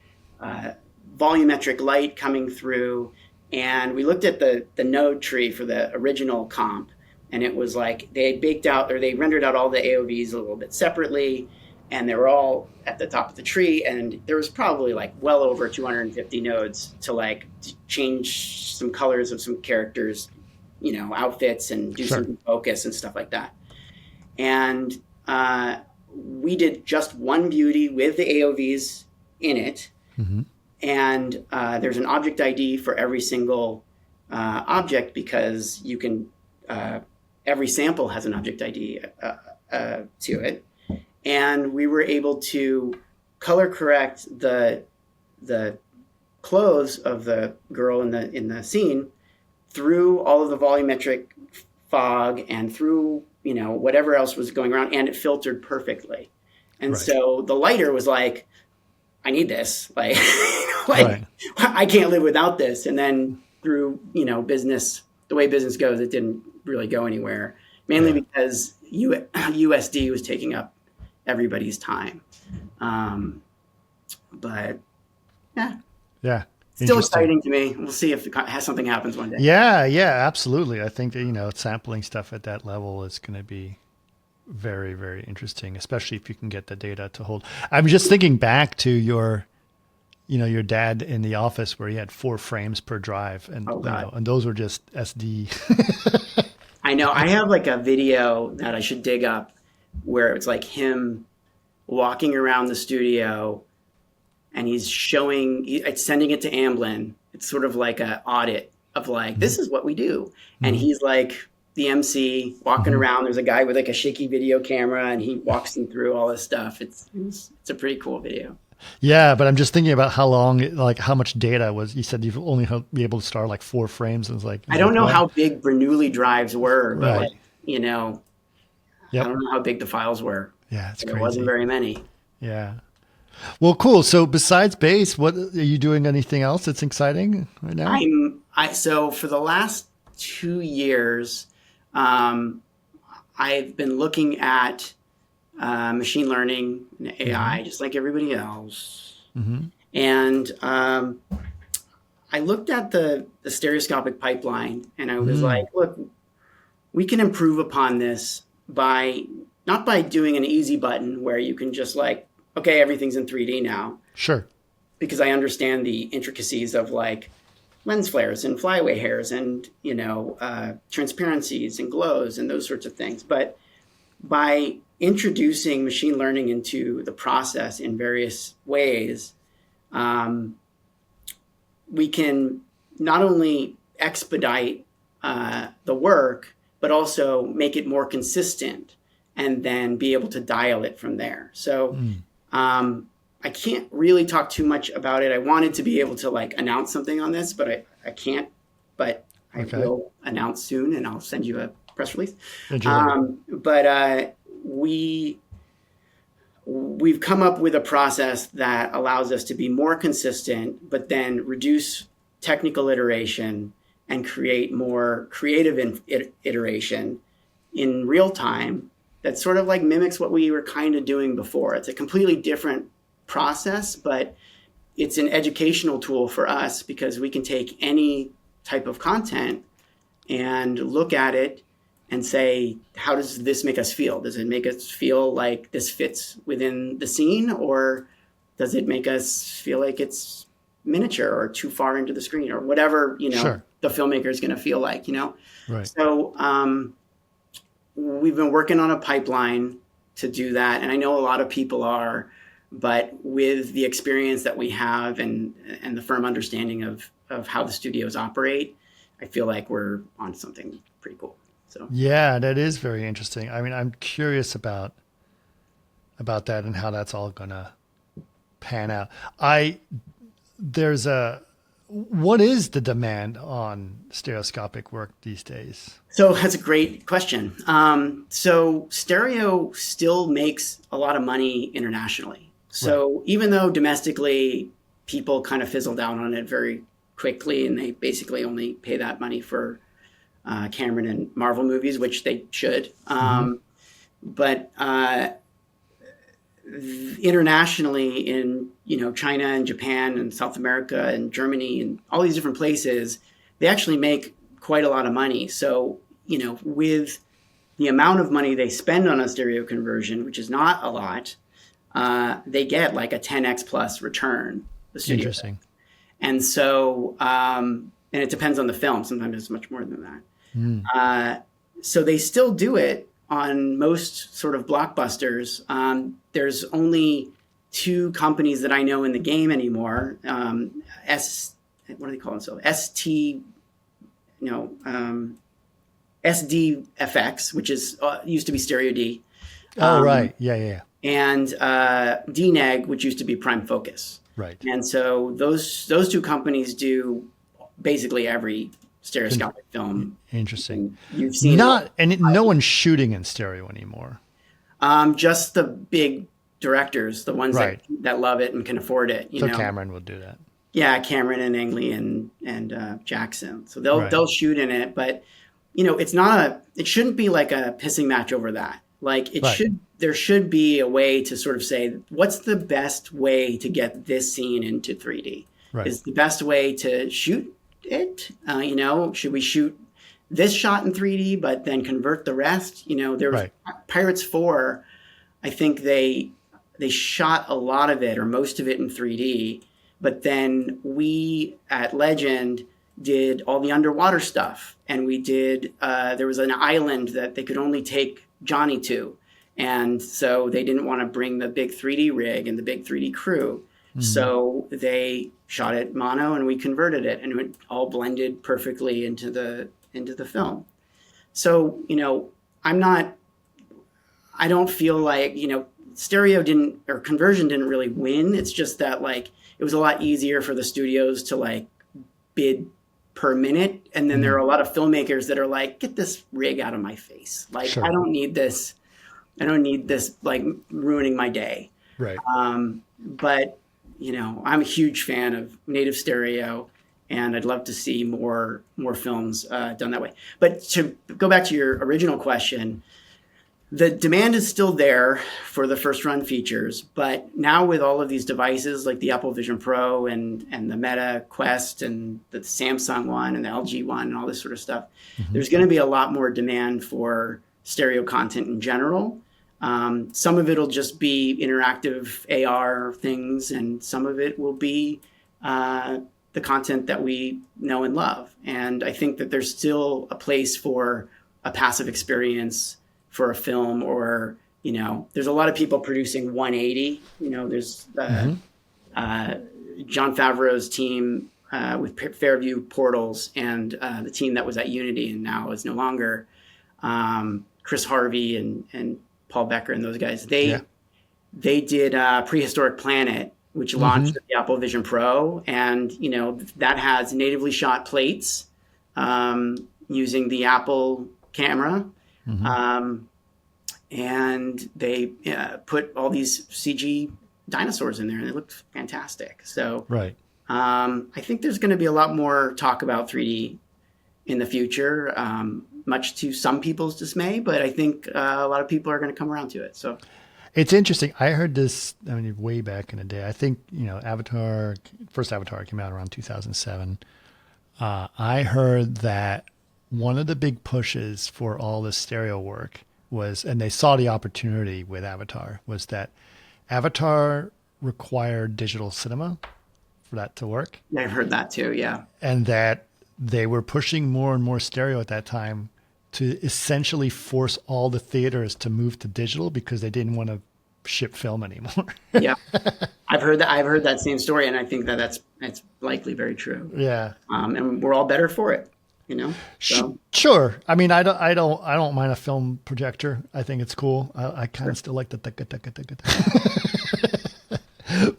volumetric light coming through. And we looked at the node tree for the original comp. And it was like they rendered out all the AOVs a little bit separately. And they were all at the top of the tree. And there was probably like well over 250 nodes to change some colors of some characters, outfits, and do some focus and stuff like that. And we did just one beauty with the AOVs in it. And there's an object ID for every single object, because you can, every sample has an object ID to it. And we were able to color correct the clothes of the girl in the scene through all of the volumetric fog and through, whatever else was going around, and it filtered perfectly. And so the lighter was like, I need this. Like, like I can't live without this. And then through, business, the way business goes, it didn't really go anywhere, mainly because USD was taking up everybody's time. But yeah. Still exciting to me. We'll see if something happens one day. Yeah, absolutely. I think that, sampling stuff at that level is going to be very, very interesting, especially if you can get the data to hold. I'm just thinking back to your dad in the office where he had 4 frames per drive, and and those were just SD. I know. I have like a video that I should dig up where it's like him walking around the studio, and he's sending it to Amblin. It's sort of like an audit of like, this is what we do. And he's like the MC walking around. There's a guy with like a shaky video camera, and he walks him through all this stuff. It's a pretty cool video. Yeah, but I'm just thinking about how much data was. You said you've only be able to start like 4 frames, and it's like I don't know how big Bernoulli drives were, but right. I don't know how big the files were. Yeah, it's crazy. It wasn't very many. Yeah. Well, cool. So besides bass, what are you doing? Anything else that's exciting right now? So for the last 2 years, I've been looking at machine learning and AI, just like everybody else. And I looked at the stereoscopic pipeline, and I was like, look, we can improve upon this not by doing an easy button where you can just like, okay, everything's in 3D now. Sure. Because I understand the intricacies of like lens flares and flyaway hairs and, transparencies and glows and those sorts of things. But by introducing machine learning into the process in various ways, we can not only expedite the work, but also make it more consistent and then be able to dial it from there. So I can't really talk too much about it. I wanted to be able to like announce something on this, but I can't. But I will announce soon, and I'll send you a press release. But we've come up with a process that allows us to be more consistent, but then reduce technical iteration and create more creative iteration in real time. That sort of like mimics what we were kind of doing before. It's a completely different process, but it's an educational tool for us because we can take any type of content and look at it and say, how does this make us feel? Does it make us feel like this fits within the scene, or does it make us feel like it's miniature or too far into the screen, or whatever, the filmmaker is going to feel like, Right. So, we've been working on a pipeline to do that. And I know a lot of people are, but with the experience that we have and the firm understanding of how the studios operate, I feel like we're on something pretty cool. So yeah, that is very interesting. I mean, I'm curious about that and how that's all going to pan out. What is the demand on stereoscopic work these days? So that's a great question. So stereo still makes a lot of money internationally. So even though domestically people kind of fizzle down on it very quickly, and they basically only pay that money for Cameron and Marvel movies, which they should. But internationally in China and Japan and South America and Germany and all these different places, they actually make quite a lot of money. So with the amount of money they spend on a stereo conversion, which is not a lot, they get like a 10x plus return. The studio. Interesting. And so and it depends on the film. Sometimes it's much more than that. So they still do it on most sort of blockbusters. There's only 2 companies that I know in the game anymore. What do they call themselves? SDFX, which is used to be Stereo D. Right. Yeah. And DNEG, which used to be Prime Focus. Right. And so those 2 companies do basically every stereoscopic film. Interesting. You've seen no one's shooting in stereo anymore. Just the big directors, the ones that love it and can afford it. You know, Cameron will do that. Yeah, Cameron and Angley and Jackson. So they'll shoot in it, but it shouldn't be like a pissing match over that. Like there should be a way to sort of say, what's the best way to get this scene into 3D? Right. Is the best way to shoot it? Should we shoot this shot in 3D, but then convert the rest? There's Pirates 4. I think they shot a lot of it or most of it in 3D, but then we at Legend did all the underwater stuff, and we did. There was an island that they could only take Johnny to, and so they didn't want to bring the big 3D rig and the big 3D crew. Mm-hmm. So they shot it mono, and we converted it, and it all blended perfectly into the film. So I don't feel like stereo conversion didn't really win. It's just that it was a lot easier for the studios to bid per minute. And then there are a lot of filmmakers that are like, get this rig out of my face. Sure. I don't need this ruining my day. Right. But I'm a huge fan of native stereo, and I'd love to see more films done that way. But to go back to your original question, the demand is still there for the first run features, but now with all of these devices like the Apple Vision Pro and the Meta Quest and the Samsung one and the LG one and all this sort of stuff, there's going to be a lot more demand for stereo content in general. Some of it will just be interactive AR things, and some of it will be the content that we know and love. And I think that there's still a place for a passive experience for a film, or there's a lot of people producing 180. There's Jon Favreau's team with Fairview Portals, and the team that was at Unity and now is no longer. Chris Harvey and Paul Becker and those guys. They did Prehistoric Planet, which launched with the Apple Vision Pro, and that has natively shot plates using the Apple camera. And they put all these CG dinosaurs in there, and it looked fantastic. So I think there's going to be a lot more talk about 3D in the future, much to some people's dismay, but I think a lot of people are going to come around to it. So it's interesting. I heard this, way back in the day. I think, first Avatar came out around 2007. I heard that one of the big pushes for all this stereo work was, and they saw the opportunity with Avatar, was that Avatar required digital cinema for that to work. I've heard that too, yeah. And that they were pushing more and more stereo at that time to essentially force all the theaters to move to digital because they didn't want to ship film anymore. Yeah, I've heard that. I've heard that same story, and I think that's likely very true. Yeah, and we're all better for it. So. Sure. I don't mind a film projector. I think it's cool. I kind of still like the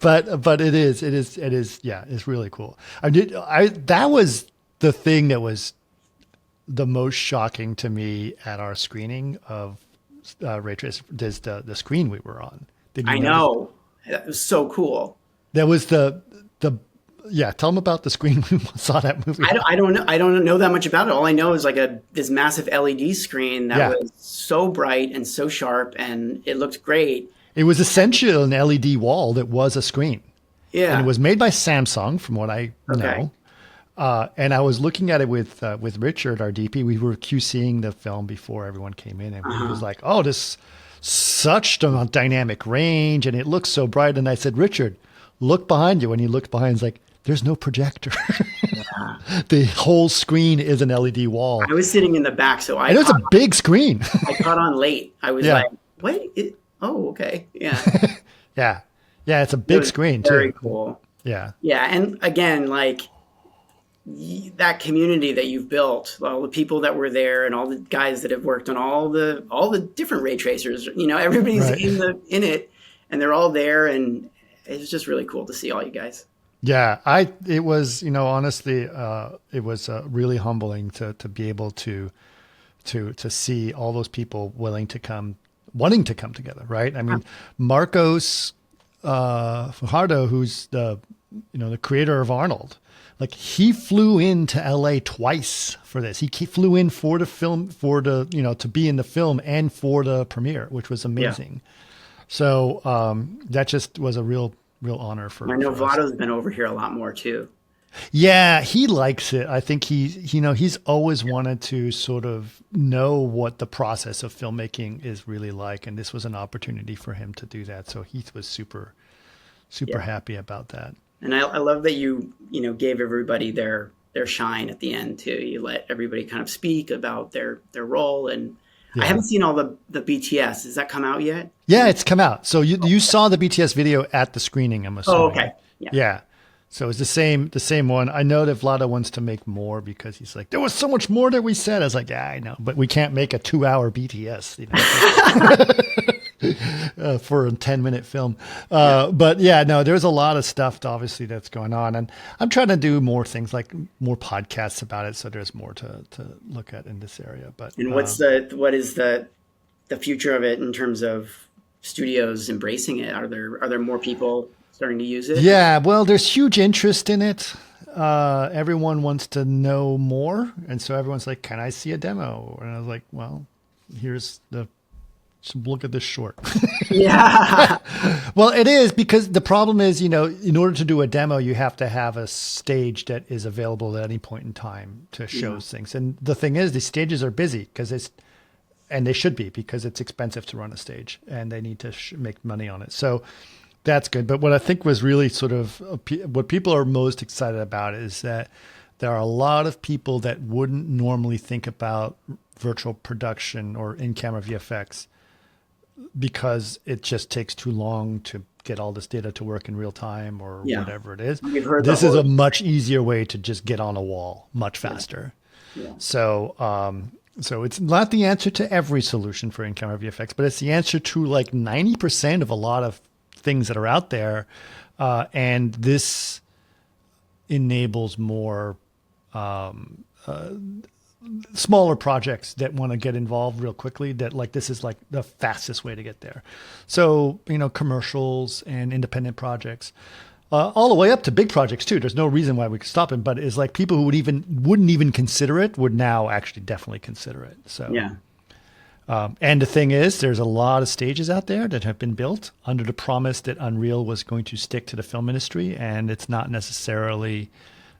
but it is. Yeah, it's really cool. That was the thing that was the most shocking to me at our screening of Ray Trace, is the screen we were on. I know. That was so cool. That was tell them about the screen we saw that movie. I don't know. I don't know that much about it. All I know is this massive LED screen that was so bright and so sharp, and it looked great. It was essentially an LED wall that was a screen. Yeah. And it was made by Samsung, from what I know. And I was looking at it with Richard, our DP. We were QCing the film before everyone came in, and he was like, "Oh, this such a dynamic range, and it looks so bright." And I said, "Richard, look behind you." And he looked behind. He's like, "There's no projector." The whole screen is an LED wall. I was sitting in the back, so it was a big screen. I caught on late. I was like, "Wait, oh, okay, yeah." Yeah, it's a big screen too. Very cool. Yeah, and again, that community that you've built, all the people that were there, and all the guys that have worked on all the different ray tracers. Everybody's in it, and they're all there, and it's just really cool to see all you guys. Yeah, it was, honestly, it was really humbling to be able to see all those people willing to come wanting to come together, right? I mean, Marcos Fajardo, who's the creator of Arnold, like he flew into LA twice for this. He flew in for the film, to be in the film and for the premiere, which was amazing. Yeah. So that just was a real honor for. I know Vlado's been over here a lot more too. Yeah, he likes it. I think he's always wanted to sort of know what the process of filmmaking is really like, and this was an opportunity for him to do that. So Heath was super happy about that. And I love that you gave everybody their shine at the end too. You let everybody kind of speak about their role. And I haven't seen all the BTS. Has that come out yet? Yeah, it's come out. So you saw the BTS video at the screening, I'm assuming. Oh, okay. Yeah. So it's the same one. I know that Vlado wants to make more because he's like, there was so much more that we said. I was like, yeah, I know, but we can't make a 2-hour BTS, for a 10-minute film. But yeah, no, there's a lot of stuff obviously that's going on, and I'm trying to do more things, like more podcasts about it. So there's more to look at in this area. But and what is the future of it in terms of studios embracing it? Are there more people starting to use it? Yeah, well, there's huge interest in it. Everyone wants to know more. And so everyone's like, can I see a demo? And I was like, well, look at this short. Yeah. Well, it is, because the problem is, in order to do a demo, you have to have a stage that is available at any point in time to show things. And the thing is, the stages are busy and they should be, because it's expensive to run a stage and they need to make money on it. So that's good. But what I think was really sort of what people are most excited about is that there are a lot of people that wouldn't normally think about virtual production or in-camera VFX because it just takes too long to get all this data to work in real time or whatever it is. This is a much easier way to just get on a wall much faster. Yeah. So it's not the answer to every solution for in-camera VFX, but it's the answer to like 90% of a lot of things that are out there, and this enables more smaller projects that want to get involved real quickly. That like this is like the fastest way to get there. So commercials and independent projects, all the way up to big projects too. There's no reason why we could stop it, but it's like people who wouldn't even consider it would now actually definitely consider it. So yeah. And the thing is, there's a lot of stages out there that have been built under the promise that Unreal was going to stick to the film industry, and it's not necessarily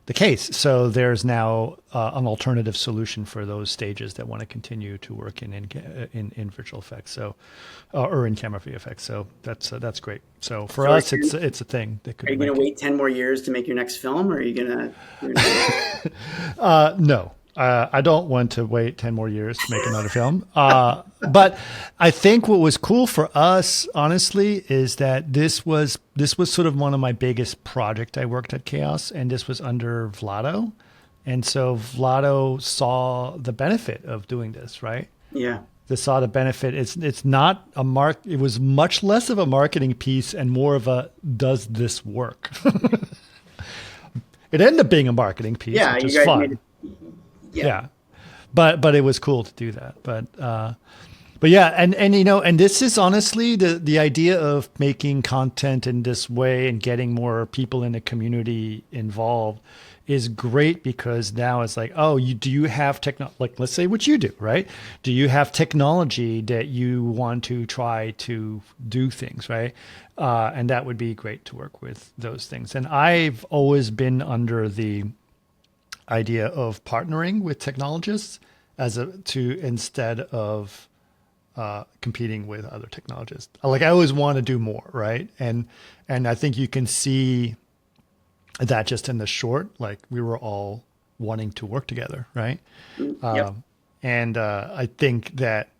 the case. So there's now an alternative solution for those stages that want to continue to work in virtual effects, so or in camera VFX. So that's great. So for us, it's a thing that could. Are you going to wait 10 more years to make your next film, or are you going to? No. I don't want to wait 10 more years to make another film. But I think what was cool for us, honestly, is that this was sort of one of my biggest projects I worked at Chaos, and this was under Vlado. And so Vlado saw the benefit of doing this, right? Yeah. They saw the benefit. It's not it was much less of a marketing piece and more of a, does this work? It ended up being a marketing piece, which is fun. Yeah. But it was cool to do that. But yeah, and this is honestly the idea of making content in this way and getting more people in the community involved is great, because now it's like, do you have like, let's say what you do, right? Do you have technology that you want to try to do things, right? And that would be great to work with those things. And I've always been under the idea of partnering with technologists instead of competing with other technologists. Like I always want to do more, right? And I think you can see that just in the short, like we were all wanting to work together, right? Yep. And I think that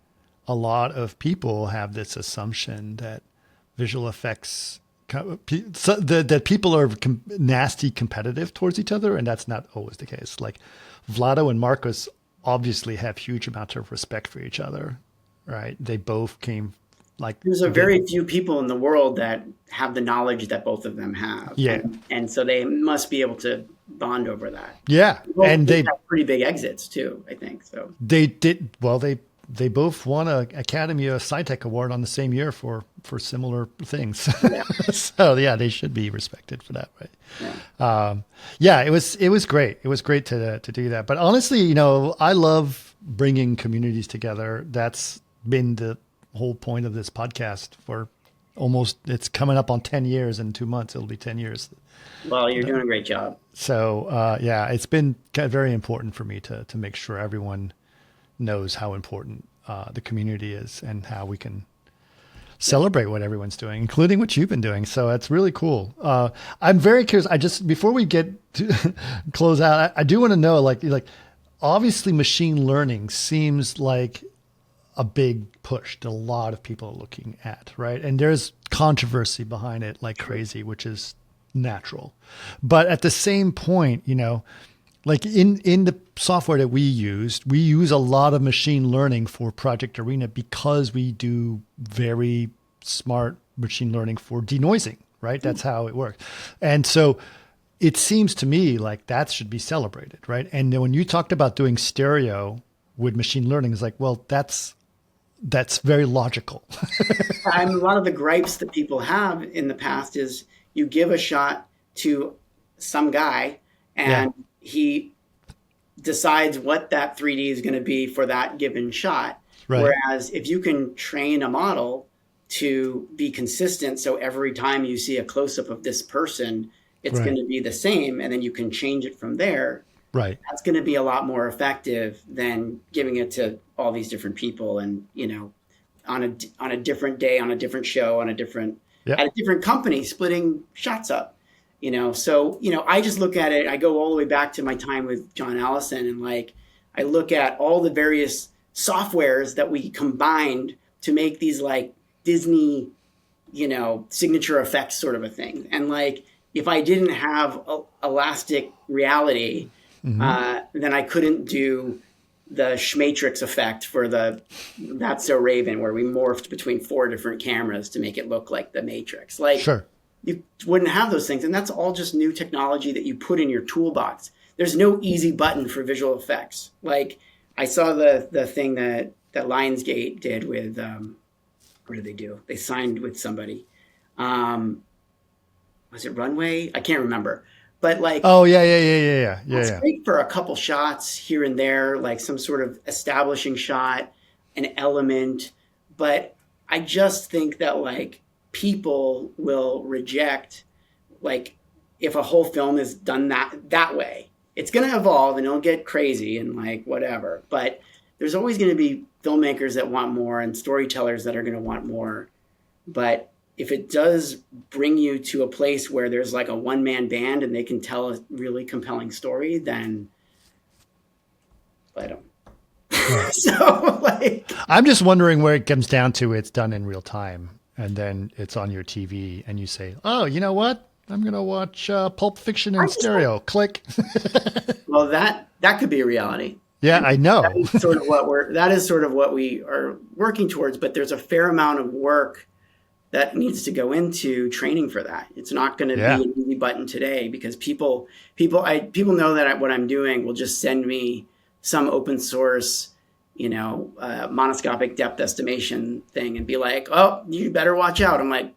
a lot of people have this assumption that visual effects that people are nasty competitive towards each other, and that's not always the case. Like Vlado and Marcos obviously have huge amounts of respect for each other, right? They both came like there's a very few people in the world that have the knowledge that both of them have. Yeah, and so they must be able to bond over that. Yeah, and they have pretty big exits too, I think. So they did well. They they both won a Academy SciTech Award on the same year for similar things. Yeah. So yeah, they should be respected for that, right? Yeah. It was great. It was great to do that. But honestly, I love bringing communities together. That's been the whole point of this podcast for it's coming up on 10 years in 2 months. It'll be 10 years. Well, you're doing a great job. So it's been very important for me to make sure everyone knows how important the community is and how we can celebrate what everyone's doing, including what you've been doing. So it's really cool. I'm very curious. Before we get to close out, I do want to know, like obviously machine learning seems like a big push that a lot of people are looking at, right? And there's controversy behind it like crazy, which is natural. But at the same point, like in the software that we use a lot of machine learning for Project Arena because we do very smart machine learning for denoising, right? That's how it works. And so it seems to me like that should be celebrated, right? And then when you talked about doing stereo with machine learning, it's like, well, that's very logical. And a lot of the gripes that people have in the past is you give a shot to some guy and he decides what that 3D is going to be for that given shot. Right. Whereas if you can train a model to be consistent, so every time you see a close-up of this person, it's going to be the same, and then you can change it from there. Right. That's going to be a lot more effective than giving it to all these different people and, on a different day, on a different show, on a different at a different company, splitting shots up. So, I just look at it. I go all the way back to my time with John Allison, and I look at all the various softwares that we combined to make these Disney, signature effects sort of a thing. And if I didn't have elastic reality, then I couldn't do the Schmatrix effect for the That's So Raven, where we morphed between 4 different cameras to make it look like the Matrix. Sure. You wouldn't have those things. And that's all just new technology that you put in your toolbox. There's no easy button for visual effects. I saw the thing that Lionsgate did with, what did they do? They signed with somebody. Was it Runway? I can't remember. But oh yeah. It's great for a couple shots here and there, some sort of establishing shot, an element. But I just think that people will reject if a whole film is done that way. It's going to evolve and it'll get crazy and whatever. But there's always going to be filmmakers that want more and storytellers that are going to want more. But if it does bring you to a place where there's a one-man band and they can tell a really compelling story, then let them. So I'm just wondering where it comes down to it's done in real time and then it's on your TV and you say, oh, you know what? I'm going to watch Pulp Fiction in stereo. Click. Well, that could be a reality. Yeah, I know. That is sort of what we are working towards, but there's a fair amount of work that needs to go into training for that. It's not going to be an easy button today because people know that what I'm doing will just send me some open source, monoscopic depth estimation thing and be like, oh, you better watch out. I'm like,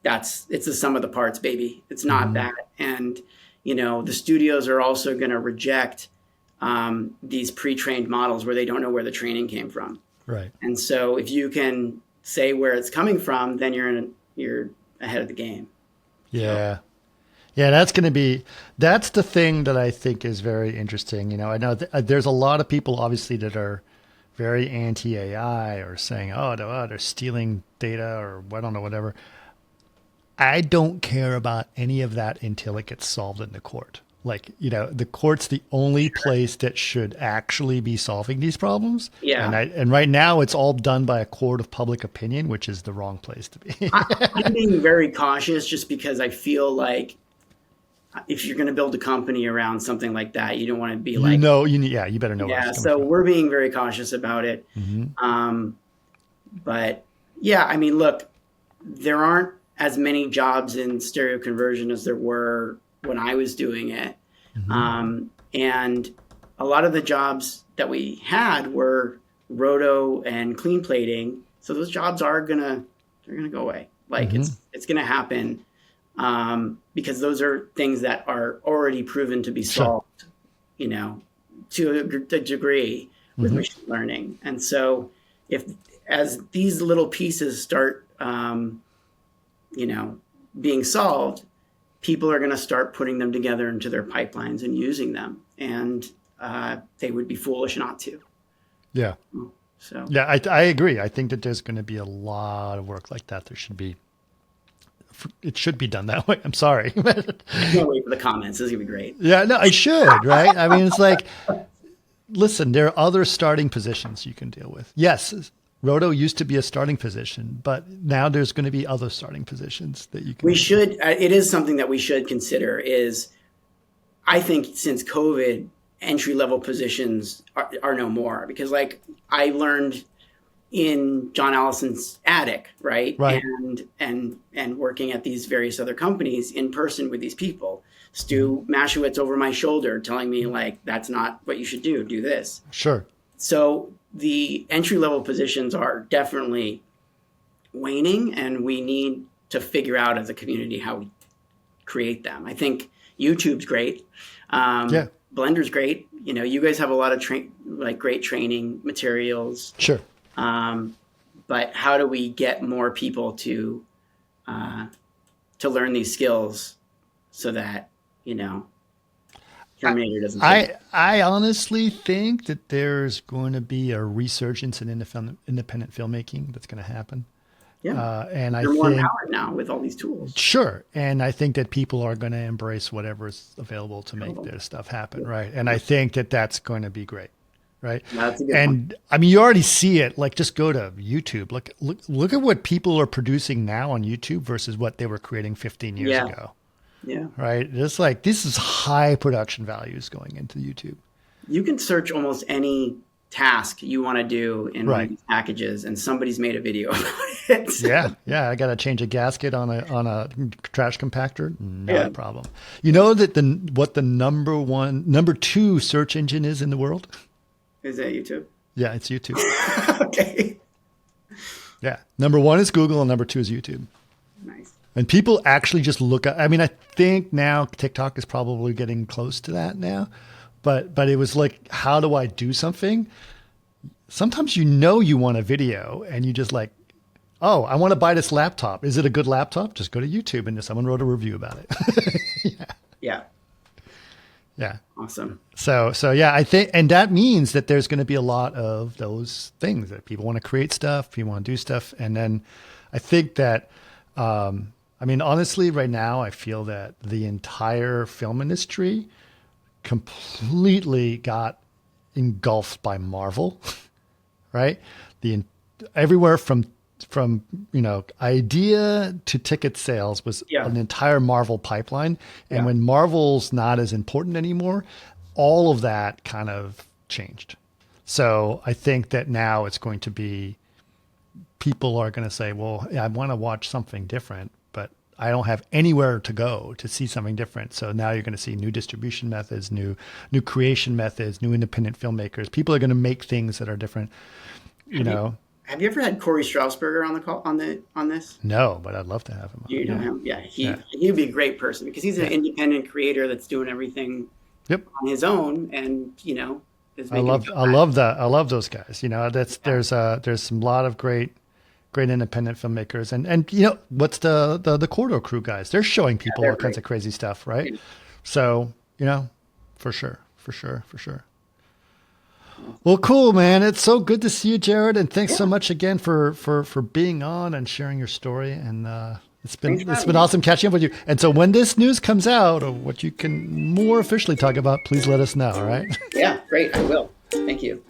it's the sum of the parts, baby. It's not that. And, the studios are also going to reject these pre-trained models where they don't know where the training came from. Right. And so if you can say where it's coming from, then you're ahead of the game. Yeah. Yeah, that's the thing that I think is very interesting. I know there's a lot of people obviously that are very anti-AI or saying, they're stealing data or I don't know, whatever. I don't care about any of that until it gets solved in the court. The court's the only place that should actually be solving these problems. Yeah. And right now it's all done by a court of public opinion, which is the wrong place to be. I'm being very cautious just because I feel like if you're going to build a company around something like that, you don't want to be you better know. Yeah. So we're being very cautious about it. But yeah, look, there aren't as many jobs in stereo conversion as there were when I was doing it. And a lot of the jobs that we had were roto and clean plating. So those jobs they're gonna go away. Like it's gonna happen because those are things that are already proven to be solved, you know, to a degree with machine learning. And so as these little pieces start, you know, being solved, people are going to start putting them together into their pipelines and using them. And they would be foolish not to. Yeah. So yeah, I agree. I think that there's going to be a lot of work like that. It should be done that way. I'm sorry. I can't wait for the comments. This is going to be great. Yeah, no, I should, right? I mean, it's like, listen, there are other starting positions you can deal with. Yes, roto used to be a starting position, but now there's going to be other starting positions that you can. It is something that we should consider is, I think since COVID, entry-level positions are no more, because like I learned in John Allison's attic, right? And working at these various other companies in person with these people, Stu Mashowitz over my shoulder telling me like, that's not what you should do this. Sure. So the entry-level positions are definitely waning, and we need to figure out as a community how we create them. I think YouTube's great. Blender's great. You know, you guys have a lot of great training materials. Sure. But how do we get more people to learn these skills so that, you know, Terminator doesn't. I honestly think that there's going to be a resurgence in independent filmmaking that's going to happen. Yeah. And You're more empowered now with all these tools. Sure. And I think that people are going to embrace whatever is available to make their stuff happen. Right. And I think that that's going to be great. Right. That's a good and point. I mean, you already see it. Like, just go to YouTube. Look at what people are producing now on YouTube versus what they were creating 15 years ago. Yeah. Right. It's like, this is high production values going into YouTube. You can search almost any task you want to do in one of these packages, and somebody's made a video about it. Yeah. I got to change a gasket on a trash compactor. Not a problem. You know that what the number two search engine is in the world? Is that YouTube? Yeah, it's YouTube. Okay. Yeah. Number one is Google and number two is YouTube. Nice. And people actually just look at, I mean, I think now TikTok is probably getting close to that now, but it was like, how do I do something? Sometimes you want a video and you just like, oh, I want to buy this laptop. Is it a good laptop? Just go to YouTube and someone wrote a review about it. Yeah. Awesome. So yeah, I think, and that means that there's going to be a lot of those things that people want to create stuff, people want to do stuff. And then I think that, I mean, honestly, right now, I feel that the entire film industry completely got engulfed by Marvel, right? Everywhere from idea to ticket sales was an entire Marvel pipeline. And when Marvel's not as important anymore, all of that kind of changed. So I think that now it's going to be, people are going to say, well, I want to watch something different, but I don't have anywhere to go to see something different. So now you're going to see new distribution methods, new creation methods, new independent filmmakers. People are going to make things that are different, you know. Have you ever had Corey Straussberger on the call on this? No, but I'd love to have him. You know him? Yeah, he'd be a great person because he's an independent creator that's doing everything on his own, and you know, I love that. I love those guys. You know, there's some lot of great independent filmmakers, and you know, what's the Corridor Crew guys? They're showing people all kinds of crazy stuff, right? Yeah. So you know, for sure. Well, cool, man. It's so good to see you, Jared, and thanks so much again for being on and sharing your story. And it's been awesome catching up with you. And so when this news comes out, or what you can more officially talk about, please let us know. All right? Yeah, great. I will. Thank you.